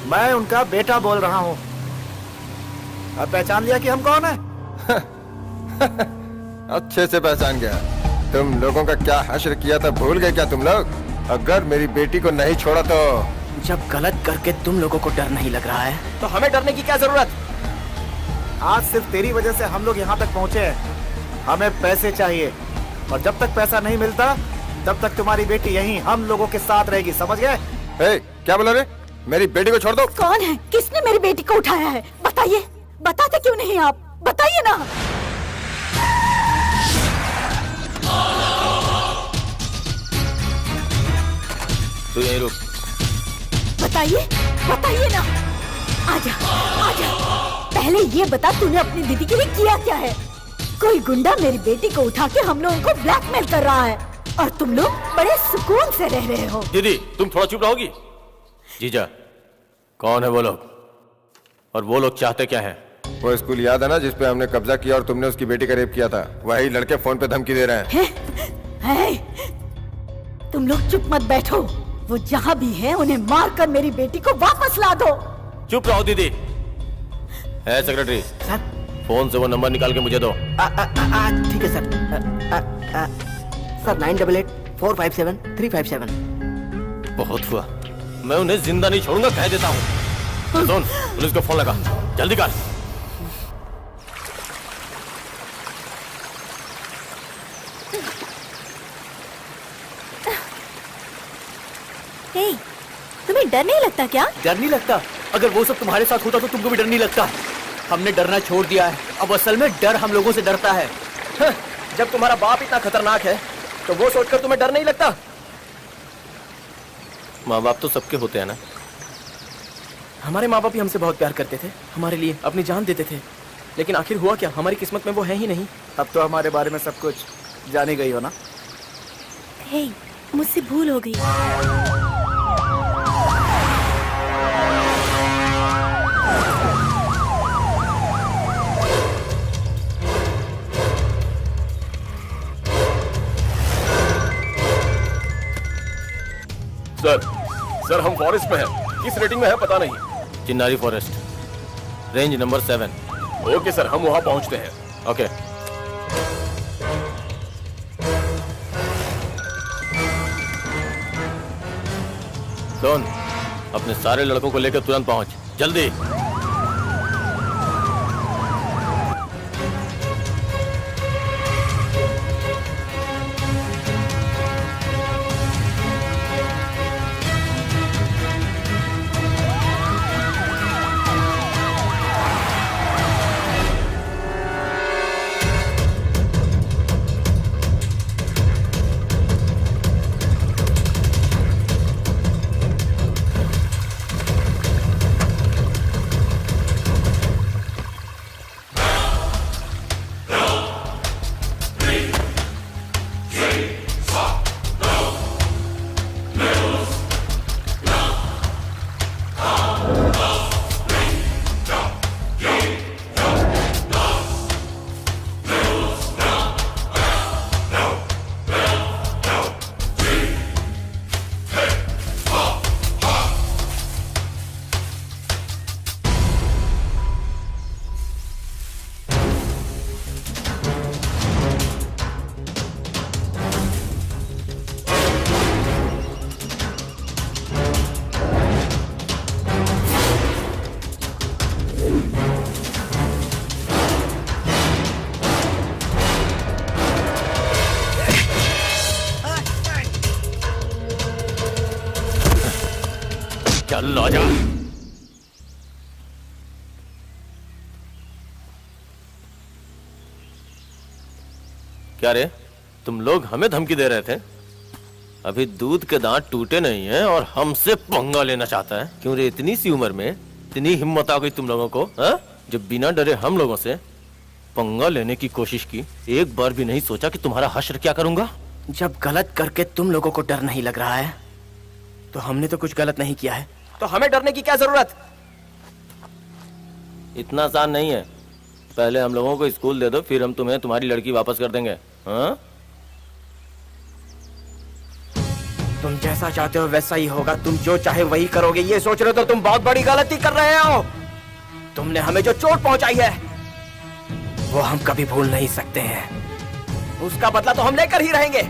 मैं उनका बेटा बोल रहा हूँ। अब पहचान लिया कि हम कौन है? अच्छे से पहचान गया। तुम लोगों का क्या हश्र किया था भूल गए क्या तुम लोग? अगर मेरी बेटी को नहीं छोड़ा तो जब गलत करके तुम लोगों को डर नहीं लग रहा है तो हमें डरने की क्या जरूरत? आज सिर्फ तेरी वजह से हम लोग यहाँ तक पहुँचे हैं। हमें पैसे चाहिए और जब तक पैसा नहीं मिलता तब तक तुम्हारी बेटी यहीं हम लोगों के साथ रहेगी, समझ गए? क्या बोला रे? मेरी बेटी को छोड़ दो। कौन है? किसने मेरी बेटी को उठाया है? बताइए, बताते क्यों नहीं आप? बताइए ना। तू यहीं रुक। बताइए, बताइए ना। आजा, आजा। पहले ये बता तूने अपनी दीदी के लिए किया क्या है? कोई गुंडा मेरी बेटी को उठा के हम लोगों को ब्लैकमेल कर रहा है और तुम लोग बड़े सुकून से रह रहे हो। दीदी तुम थोड़ा चुप रहोगी? जीजा, कौन है वो लोग और वो लोग चाहते क्या है? वो स्कूल याद है ना जिसपे हमने कब्जा किया और तुमने उसकी बेटी का रेप किया था? वही लड़के फोन पे धमकी दे रहे हैं। तुम लोग चुप मत बैठो। वो जहाँ भी है उन्हें मार कर मेरी बेटी को वापस ला दो। चुप रहो दीदी। है सेक्रेटरी, फोन से वो नंबर निकाल के मुझे दो। ठीक है सर। सर 988457 बहुत हुआ, मैं उन्हें जिंदा नहीं छोड़ूंगा कह देता हूँ। सुन, पुलिस को फोन लगा, जल्दी कर। तुम्हें डर नहीं लगता क्या? डर नहीं लगता? अगर वो सब तुम्हारे साथ होता तो तुमको भी डर नहीं लगता? हमने डरना छोड़ दिया है। अब असल में डर हम लोगों से डरता है। जब तुम्हारा बाप इतना खतरनाक है तो वो सोचकर तुम्हें डर नहीं लगता? माँ बाप तो सबके होते हैं ना। हमारे माँ बाप भी हमसे बहुत प्यार करते थे, हमारे लिए अपनी जान देते थे, लेकिन आखिर हुआ क्या? हमारी किस्मत में वो है ही नहीं। अब तो हमारे बारे में सब कुछ जान ही गई हो ना? मुझसे भूल हो गई। सर हम फॉरेस्ट में हैं। किस रेटिंग में है पता नहीं। Chinnari forest, range number 7। Okay sir, हम वहां पहुंचते हैं। ओके। सुन, अपने सारे लड़कों को लेकर तुरंत पहुंच, जल्दी। चल आजा। क्या रे, तुम लोग हमें धमकी दे रहे थे? अभी दूध के दांत टूटे नहीं हैं और हमसे पंगा लेना चाहता है? क्यों रे, इतनी सी उम्र में इतनी हिम्मत आ गई तुम लोगों को, हा? जब बिना डरे हम लोगों से पंगा लेने की कोशिश की, एक बार भी नहीं सोचा कि तुम्हारा हश्र क्या करूंगा? जब गलत करके तुम लोगों को डर नहीं लग रहा है तो हमने तो कुछ गलत नहीं किया है, तो हमें डरने की क्या जरूरत? इतना आसान नहीं है। पहले हम लोगों को स्कूल दे दो, फिर हम तुम्हें तुम्हारी लड़की वापस कर देंगे। हाँ? तुम जैसा चाहते हो वैसा ही होगा। तुम जो चाहे वही करोगे, ये सोच रहे हो तो तुम बहुत बड़ी गलती कर रहे हो। तुमने हमें जो चोट पहुंचाई है वो हम कभी भूल नहीं सकते हैं। उसका बदला तो हम लेकर ही रहेंगे।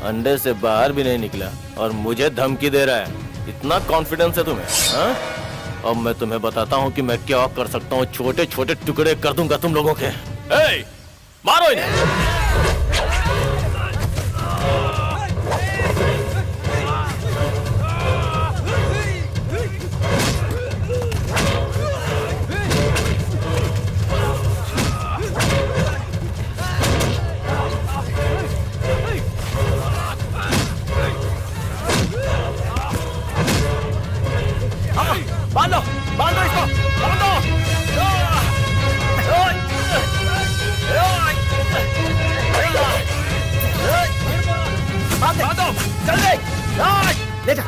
अंडे से बाहर भी नहीं निकला और मुझे धमकी दे रहा है। इतना कॉन्फिडेंस है तुम्हें? हाँ? अब मैं तुम्हें बताता हूँ कि मैं क्या कर सकता हूँ। छोटे छोटे टुकड़े कर दूंगा तुम लोगों के। ए, मारो इन्हें। बांधो, बांधो इसको, बांधो। बांधो, जल्दी, ले जा।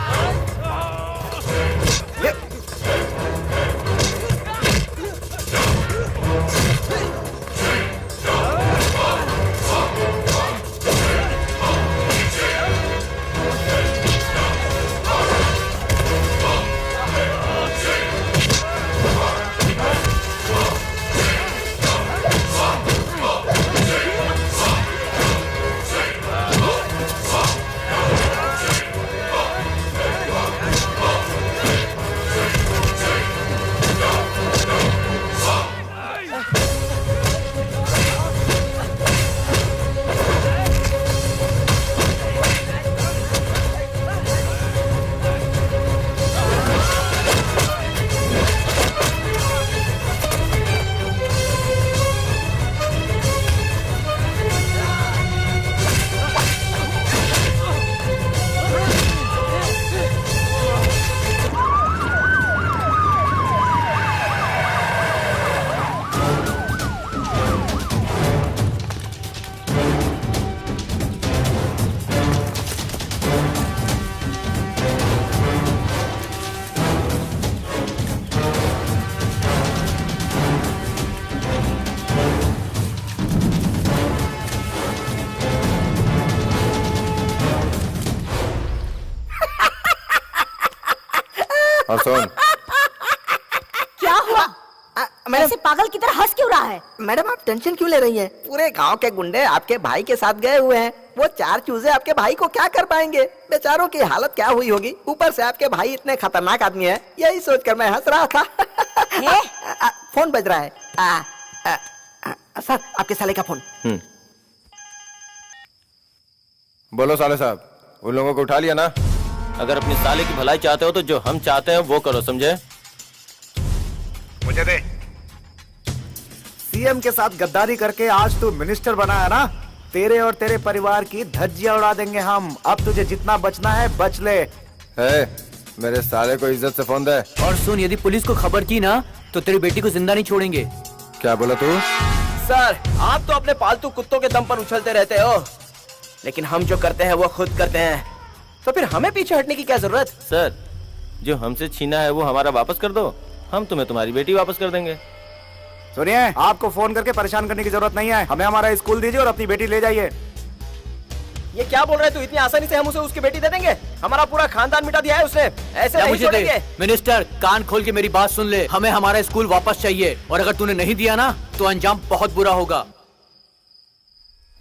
और सुन, क्या हुआ? ऐसे पागल की तरह हंस क्यों रहा है? मैडम आप टेंशन क्यों ले रही हैं? पूरे गांव के गुंडे आपके भाई के साथ गए हुए हैं। वो चार चूजे आपके भाई को क्या कर पाएंगे? बेचारों की हालत क्या हुई होगी। ऊपर से आपके भाई इतने खतरनाक आदमी है, यही सोचकर मैं हंस रहा था। फोन बज रहा है। सर आपके साले का फोन। बोलो साले साहब, उन लोगों को उठा लिया ना? अगर अपनी साले की भलाई चाहते हो तो जो हम चाहते हैं वो करो, समझे? मुझे दे। सीएम के साथ गद्दारी करके आज तू मिनिस्टर बना है ना? तेरे और तेरे परिवार की धज्जियां उड़ा देंगे हम। अब तुझे जितना बचना है बच ले। मेरे साले को इज्जत से फोन दे। और सुन, यदि पुलिस को खबर की ना तो तेरी बेटी को जिंदा नहीं छोड़ेंगे। क्या बोला तू? सर आप तो अपने पालतू कुत्तों के दम पर उछलते रहते हो, लेकिन हम जो करते हैं वो खुद करते हैं, तो फिर हमें पीछे हटने की क्या जरूरत? सर जो हमसे छीना है वो हमारा वापस कर दो, हम तुम्हें तुम्हारी बेटी वापस कर देंगे। सुनिए, आपको फोन करके परेशान करने की जरूरत नहीं है। हमें हमारा स्कूल दीजिए और अपनी बेटी ले जाइए। ये क्या बोल रहे तू? इतनी आसानी से हम उसे उसकी बेटी दे देंगे? हमारा पूरा खानदान मिटा दिया है उसने, ऐसे नहीं छोड़ेंगे। मिनिस्टर कान खोल के मेरी बात सुन ले, हमें हमारा स्कूल वापस चाहिए और अगर तूने नहीं दिया ना तो अंजाम बहुत बुरा होगा।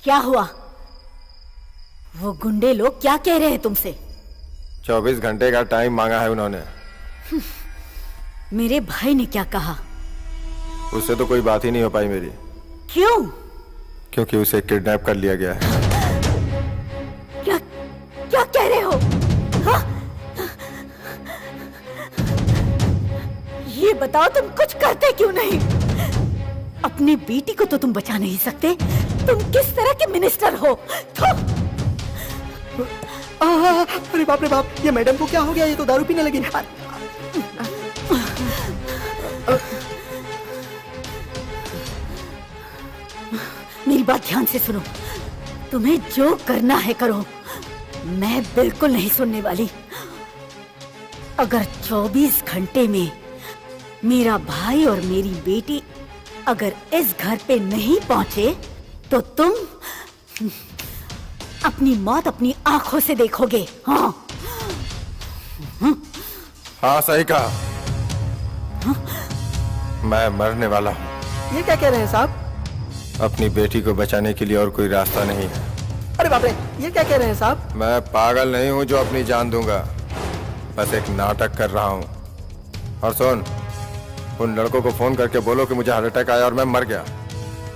क्या हुआ? वो गुंडे लोग क्या कह रहे हैं तुमसे? 24 घंटे का टाइम मांगा है उन्होंने। मेरे भाई ने क्या कहा? उससे तो कोई बात ही नहीं हो पाई मेरी। क्यों? क्योंकि उसे किडनैप कर लिया गया है। क्या क्या कह रहे हो? बताओ तुम कुछ करते क्यों नहीं? अपनी बेटी को तो तुम बचा नहीं सकते, तुम किस तरह के मिनिस्टर हो? अरे बाप रे बाप, ये मैडम को क्या हो गया? ये तो दारू पीने लगी। मेरी बात ध्यान से सुनो, तुम्हें जो करना है करो, मैं बिल्कुल नहीं सुनने वाली। अगर 24 घंटे में मेरा भाई और मेरी बेटी अगर इस घर पे नहीं पहुंचे तो तुम अपनी मौत अपनी आंखों से देखोगे। हाँ हाँ सही कहा। मैं मरने वाला हूँ। ये क्या कह रहे हैं साहब? अपनी बेटी को बचाने के लिए और कोई रास्ता नहीं है। अरे बाप रे, ये क्या कह रहे हैं साहब? मैं पागल नहीं हूँ जो अपनी जान दूंगा, बस एक नाटक कर रहा हूँ। और सुन, उन लड़कों को फोन करके बोलो कि मुझे हार्ट अटैक आया और मैं मर गया,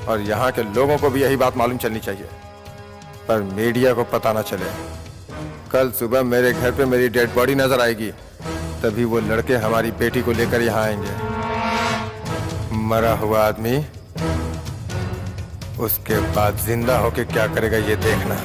और यहाँ के लोगों को भी यही बात मालूम चलनी चाहिए, पर मीडिया को पता ना चले। कल सुबह मेरे घर पे मेरी डेड बॉडी नजर आएगी, तभी वो लड़के हमारी बेटी को लेकर यहाँ आएंगे। मरा हुआ आदमी उसके बाद जिंदा होके क्या करेगा ये देखना।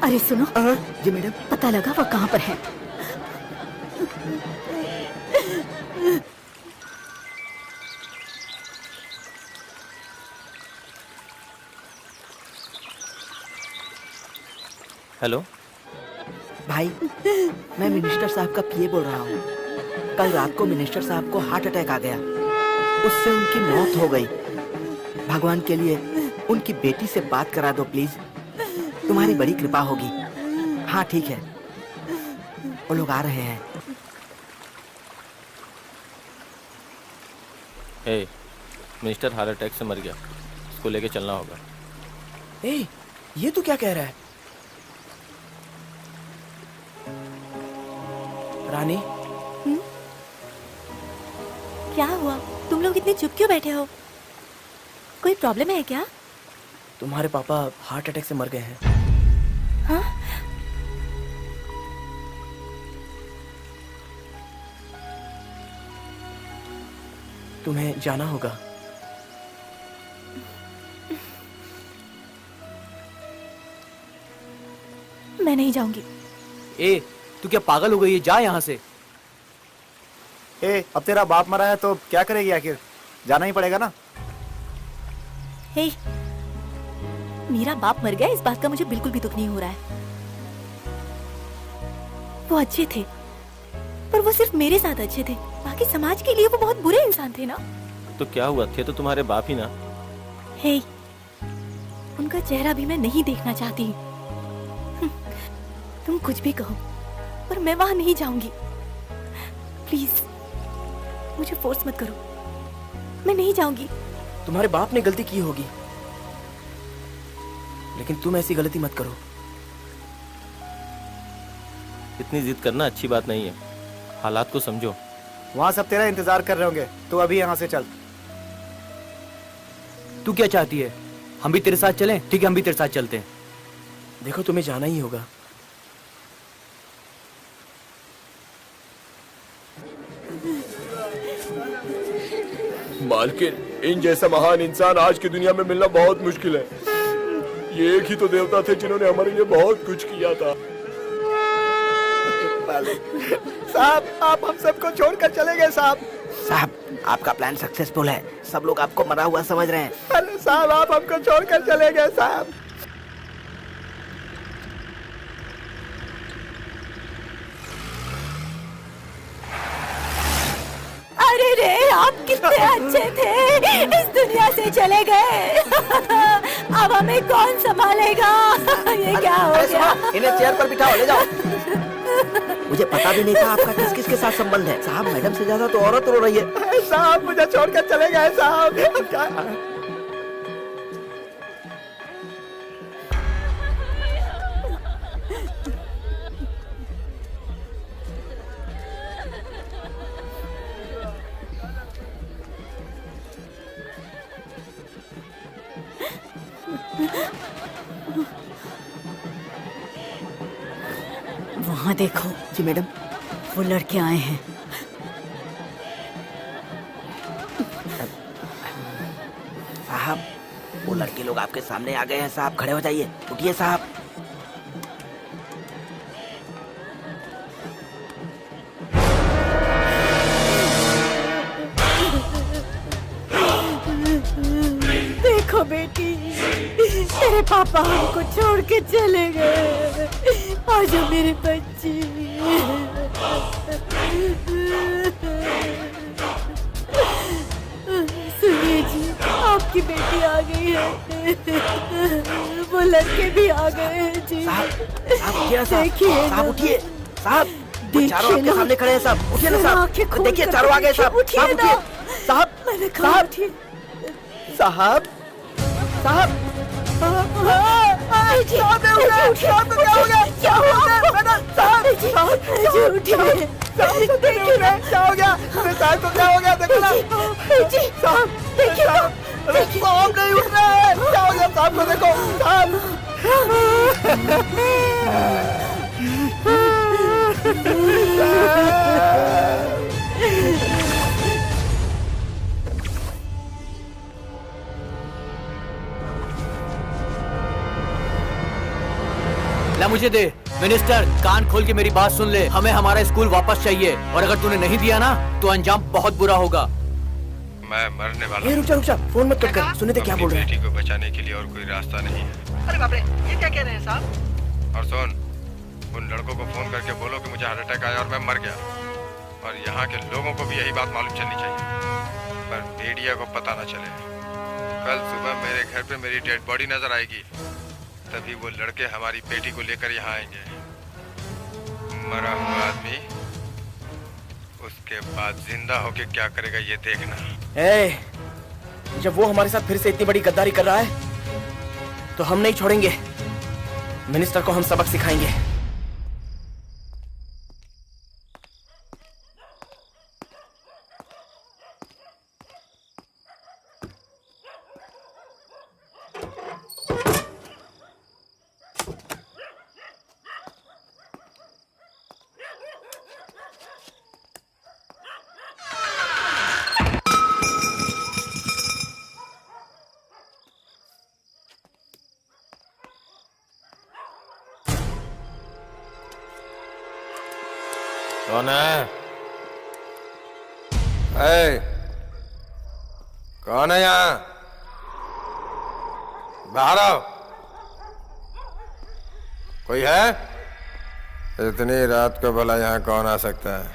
अरे सुनो जी मैडम, पता लगा वो कहाँ पर है? हेलो भाई, मैं मिनिस्टर साहब का पीए बोल रहा हूँ। कल रात को मिनिस्टर साहब को हार्ट अटैक आ गया, उससे उनकी मौत हो गई। भगवान के लिए उनकी बेटी से बात करा दो प्लीज, तुम्हारी बड़ी कृपा होगी। हाँ ठीक है, वो लोग आ रहे हैं। ए, मिनिस्टर हार्ट अटैक से मर गया, उसको लेके चलना होगा। ए, ये तू क्या कह रहा है? रानी, क्या हुआ? तुम लोग इतने चुप क्यों बैठे हो? कोई प्रॉब्लम है क्या? तुम्हारे पापा हार्ट अटैक से मर गए हैं। हाँ? तुम्हें जाना होगा। मैं नहीं जाऊंगी। ए, तू क्या पागल हो गई है? जा यहाँ से। ए, अब तेरा बाप मरा है तो क्या करेगी आखिर? जाना ही पड़ेगा ना। हे, मेरा बाप मर गया इस बात का मुझे बिल्कुल भी दुख नहीं हो रहा है। वो अच्छे थे, पर वो सिर्फ मेरे साथ अच्छे थे, बाकी समाज के लिए वो बहुत बुरे इंसान थे ना। तो क्या हुआ, थे तो तुम्हारे बाप ही ना। हे, उनका चेहरा भी मैं नहीं देखना चाहती। तुम कुछ भी कहो, पर मैं वहां नहीं जाऊंगी। प्लीज मुझे फोर्स मत करो, मैं नहीं जाऊंगी। तुम्हारे बाप ने गलती की होगी, लेकिन तुम ऐसी गलती मत करो। इतनी जिद करना अच्छी बात नहीं है, हालात को समझो। वहाँ सब तेरा इंतजार कर रहे होंगे, तो अभी यहाँ से चल। तू क्या चाहती है? हम भी तेरे साथ चलें? ठीक है, हम भी तेरे साथ चलते हैं। देखो, तुम्हें जाना ही होगा। मालकिन, इन जैसा महान इंसान आज की दुनिया में मिलना बहुत मुश्किल है। ये एक ही तो देवता थे जिन्होंने हमारे लिए बहुत कुछ किया था। साहब, आप हम सबको छोड़कर चले गए साहब। साहब, आपका प्लान सक्सेसफुल है, सब लोग आपको मरा हुआ समझ रहे हैं। अरे साहब, आप हमको छोड़कर चले गए साहब। अरे रे, आप कितने अच्छे थे, इस दुनिया से चले गए। अब हमें कौन संभालेगा? ये क्या हो गया? इन्हें चेयर पर बिठाओ, ले जाओ। मुझे पता भी नहीं था आपका किस किस के साथ संबंध है। साहब, मैडम से ज्यादा तो औरत रो रही है। साहब मुझे छोड़कर चले गए साहब। क्या? वहाँ देखो। जी मैडम। वो लड़के आए हैं। साहब, वो लड़के लोग आपके सामने आ गए हैं साहब। खड़े हो जाइए, उठिए साहब। देखो बेटी, तेरे पापा हमको छोड़ के चले गए। आजा मेरे बच्ची। सुनिए जी, आपकी बेटी आ गई है। वो लड़के भी आ गए हैं जी। देखिए, साहब उठिए। साहब, चारों आपके सामने खड़े हैं साहब। उठिए ना साहब। देखिए, चारों आ गए साहब। साहब उठिए। साहब, मैंने कहा उठिए। साहब, साहब, ला मुझे दे। मिनिस्टर, कान खोल के मेरी बात सुन ले। हमें हमारा स्कूल वापस चाहिए, और अगर तूने नहीं दिया ना तो अंजाम बहुत बुरा होगा। मैं मरने वाला हूँ। रुक जा, फोन मत कट कर। सुने थे क्या बोल रहे हैं? बेटी को बचाने के लिए और कोई रास्ता नहीं है। अरे बाप रे, ये क्या कह रहे हैं साहब? और सुन, उन लड़कों को फोन करके बोलो कि मुझे हार्ट अटैक आया और मैं मर गया। और यहाँ के लोगों को भी यही बात मालूम चलनी चाहिए, पर मीडिया को पता न चले। कल सुबह मेरे घर पे मेरी डेड बॉडी नजर आएगी, तभी वो लड़के हमारी बेटी को लेकर यहाँ आएंगे। मरा हुआ आदमी उसके बाद जिंदा होके क्या करेगा ये देखना। जब वो हमारे साथ फिर से इतनी बड़ी गद्दारी कर रहा है तो हम नहीं छोड़ेंगे। मिनिस्टर को हम सबक सिखाएंगे। कौन है? ए, कौन है यहाँ? बाहर आओ। कोई है? इतनी रात को भला यहाँ कौन आ सकता है?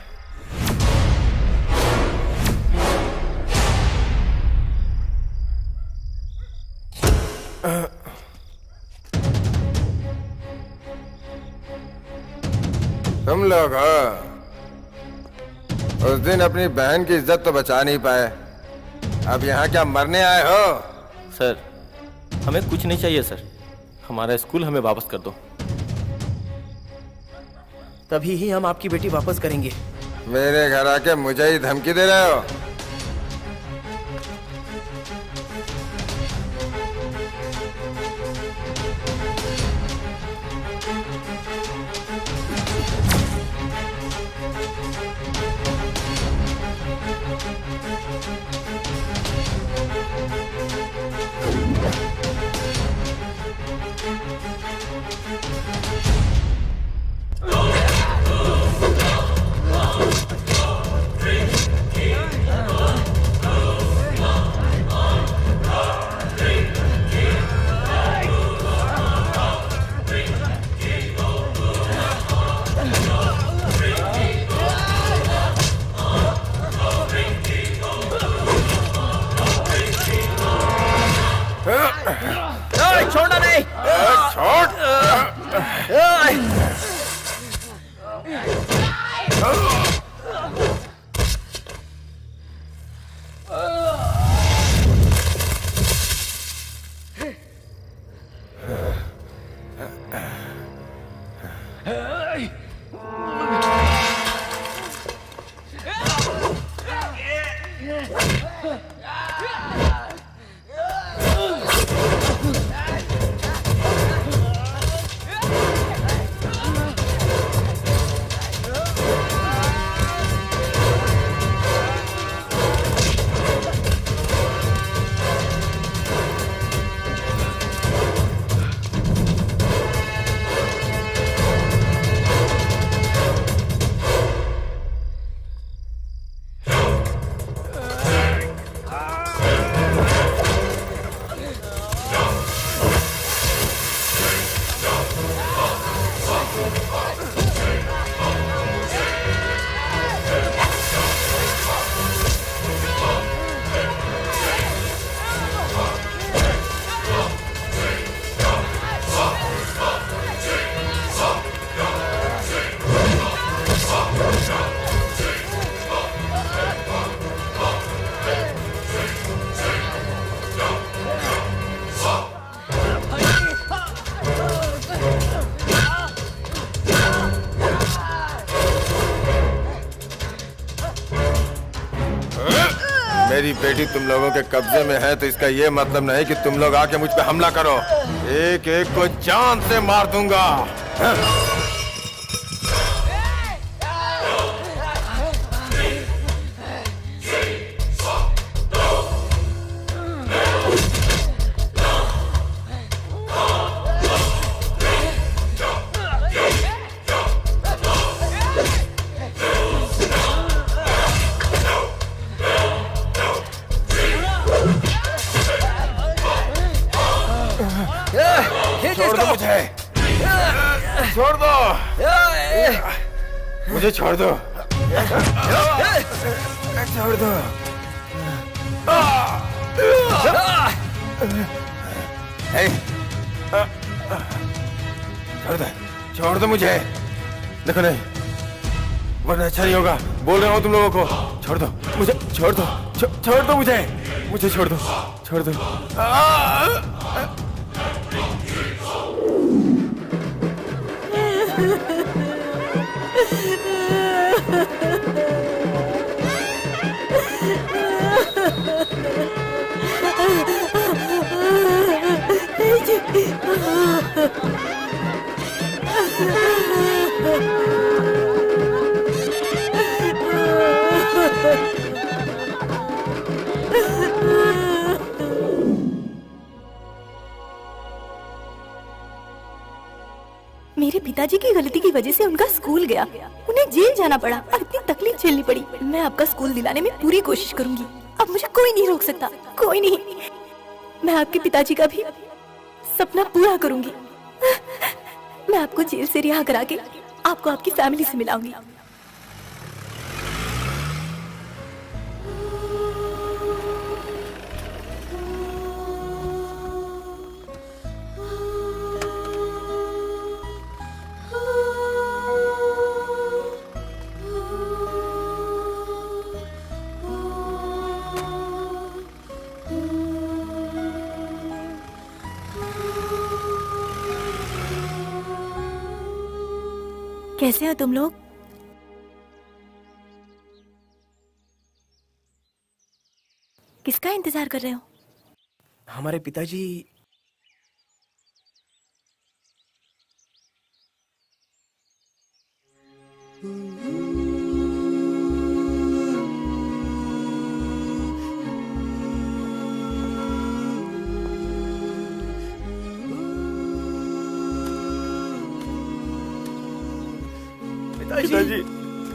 तुम लोग हो? उस दिन अपनी बहन की इज्जत तो बचा नहीं पाए, अब यहाँ क्या मरने आए हो? सर, हमें कुछ नहीं चाहिए सर, हमारा स्कूल हमें वापस कर दो। तभी ही हम आपकी बेटी वापस करेंगे। मेरे घर आके मुझे ही धमकी दे रहे हो? छोड़ना नहीं। छोड़। मेरी बेटी तुम लोगों के कब्जे में है तो इसका ये मतलब नहीं कि तुम लोग आके मुझ पे हमला करो। एक एक को जान से मार दूंगा। छोड़ दो मुझे, छोड़ दो, छोड़ दो। छोड़ दो मुझे। देखो नहीं, वरना अच्छा नहीं होगा। बोल रहा हूँ तुम लोगों को, छोड़ दो मुझे, छोड़ दो, छोड़ दो मुझे, मुझे छोड़ दो, छोड़ दो। मेरे पिताजी की गलती की वजह से उनका स्कूल गया, उन्हें जेल जाना पड़ा और इतनी तकलीफ झेलनी पड़ी। मैं आपका स्कूल दिलाने में पूरी कोशिश करूंगी। अब मुझे कोई नहीं रोक सकता, कोई नहीं। मैं आपके पिताजी का भी सपना पूरा करूंगी। मैं आपको जेल से रिहा करा के आपको आपकी फैमिली से मिलाऊंगी। कैसे हो तुम लोग? किसका इंतजार कर रहे हो? हमारे पिताजी। पिताजी,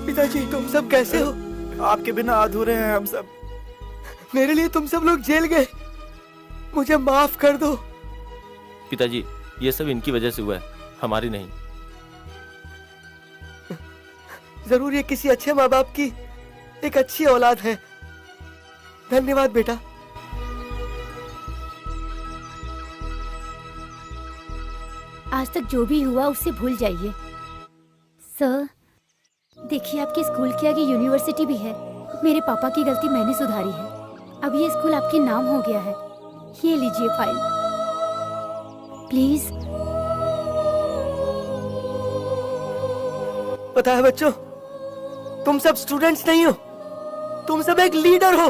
पिताजी तुम सब कैसे हो? आपके बिना अधूरे हैं हम सब। मेरे लिए तुम सब लोग जेल गए, मुझे माफ कर दो। पिताजी ये सब इनकी वजह से हुआ है, हमारी नहीं। जरूर ये किसी अच्छे माँ बाप की एक अच्छी औलाद है। धन्यवाद बेटा। आज तक जो भी हुआ उससे भूल जाइए। सर, देखिए आपके स्कूल के आगे यूनिवर्सिटी भी है। मेरे पापा की गलती मैंने सुधारी है। अब ये स्कूल आपके नाम हो गया है। ये लीजिए फाइल, प्लीज। पता है बच्चों, तुम सब स्टूडेंट्स नहीं हो, तुम सब एक लीडर हो।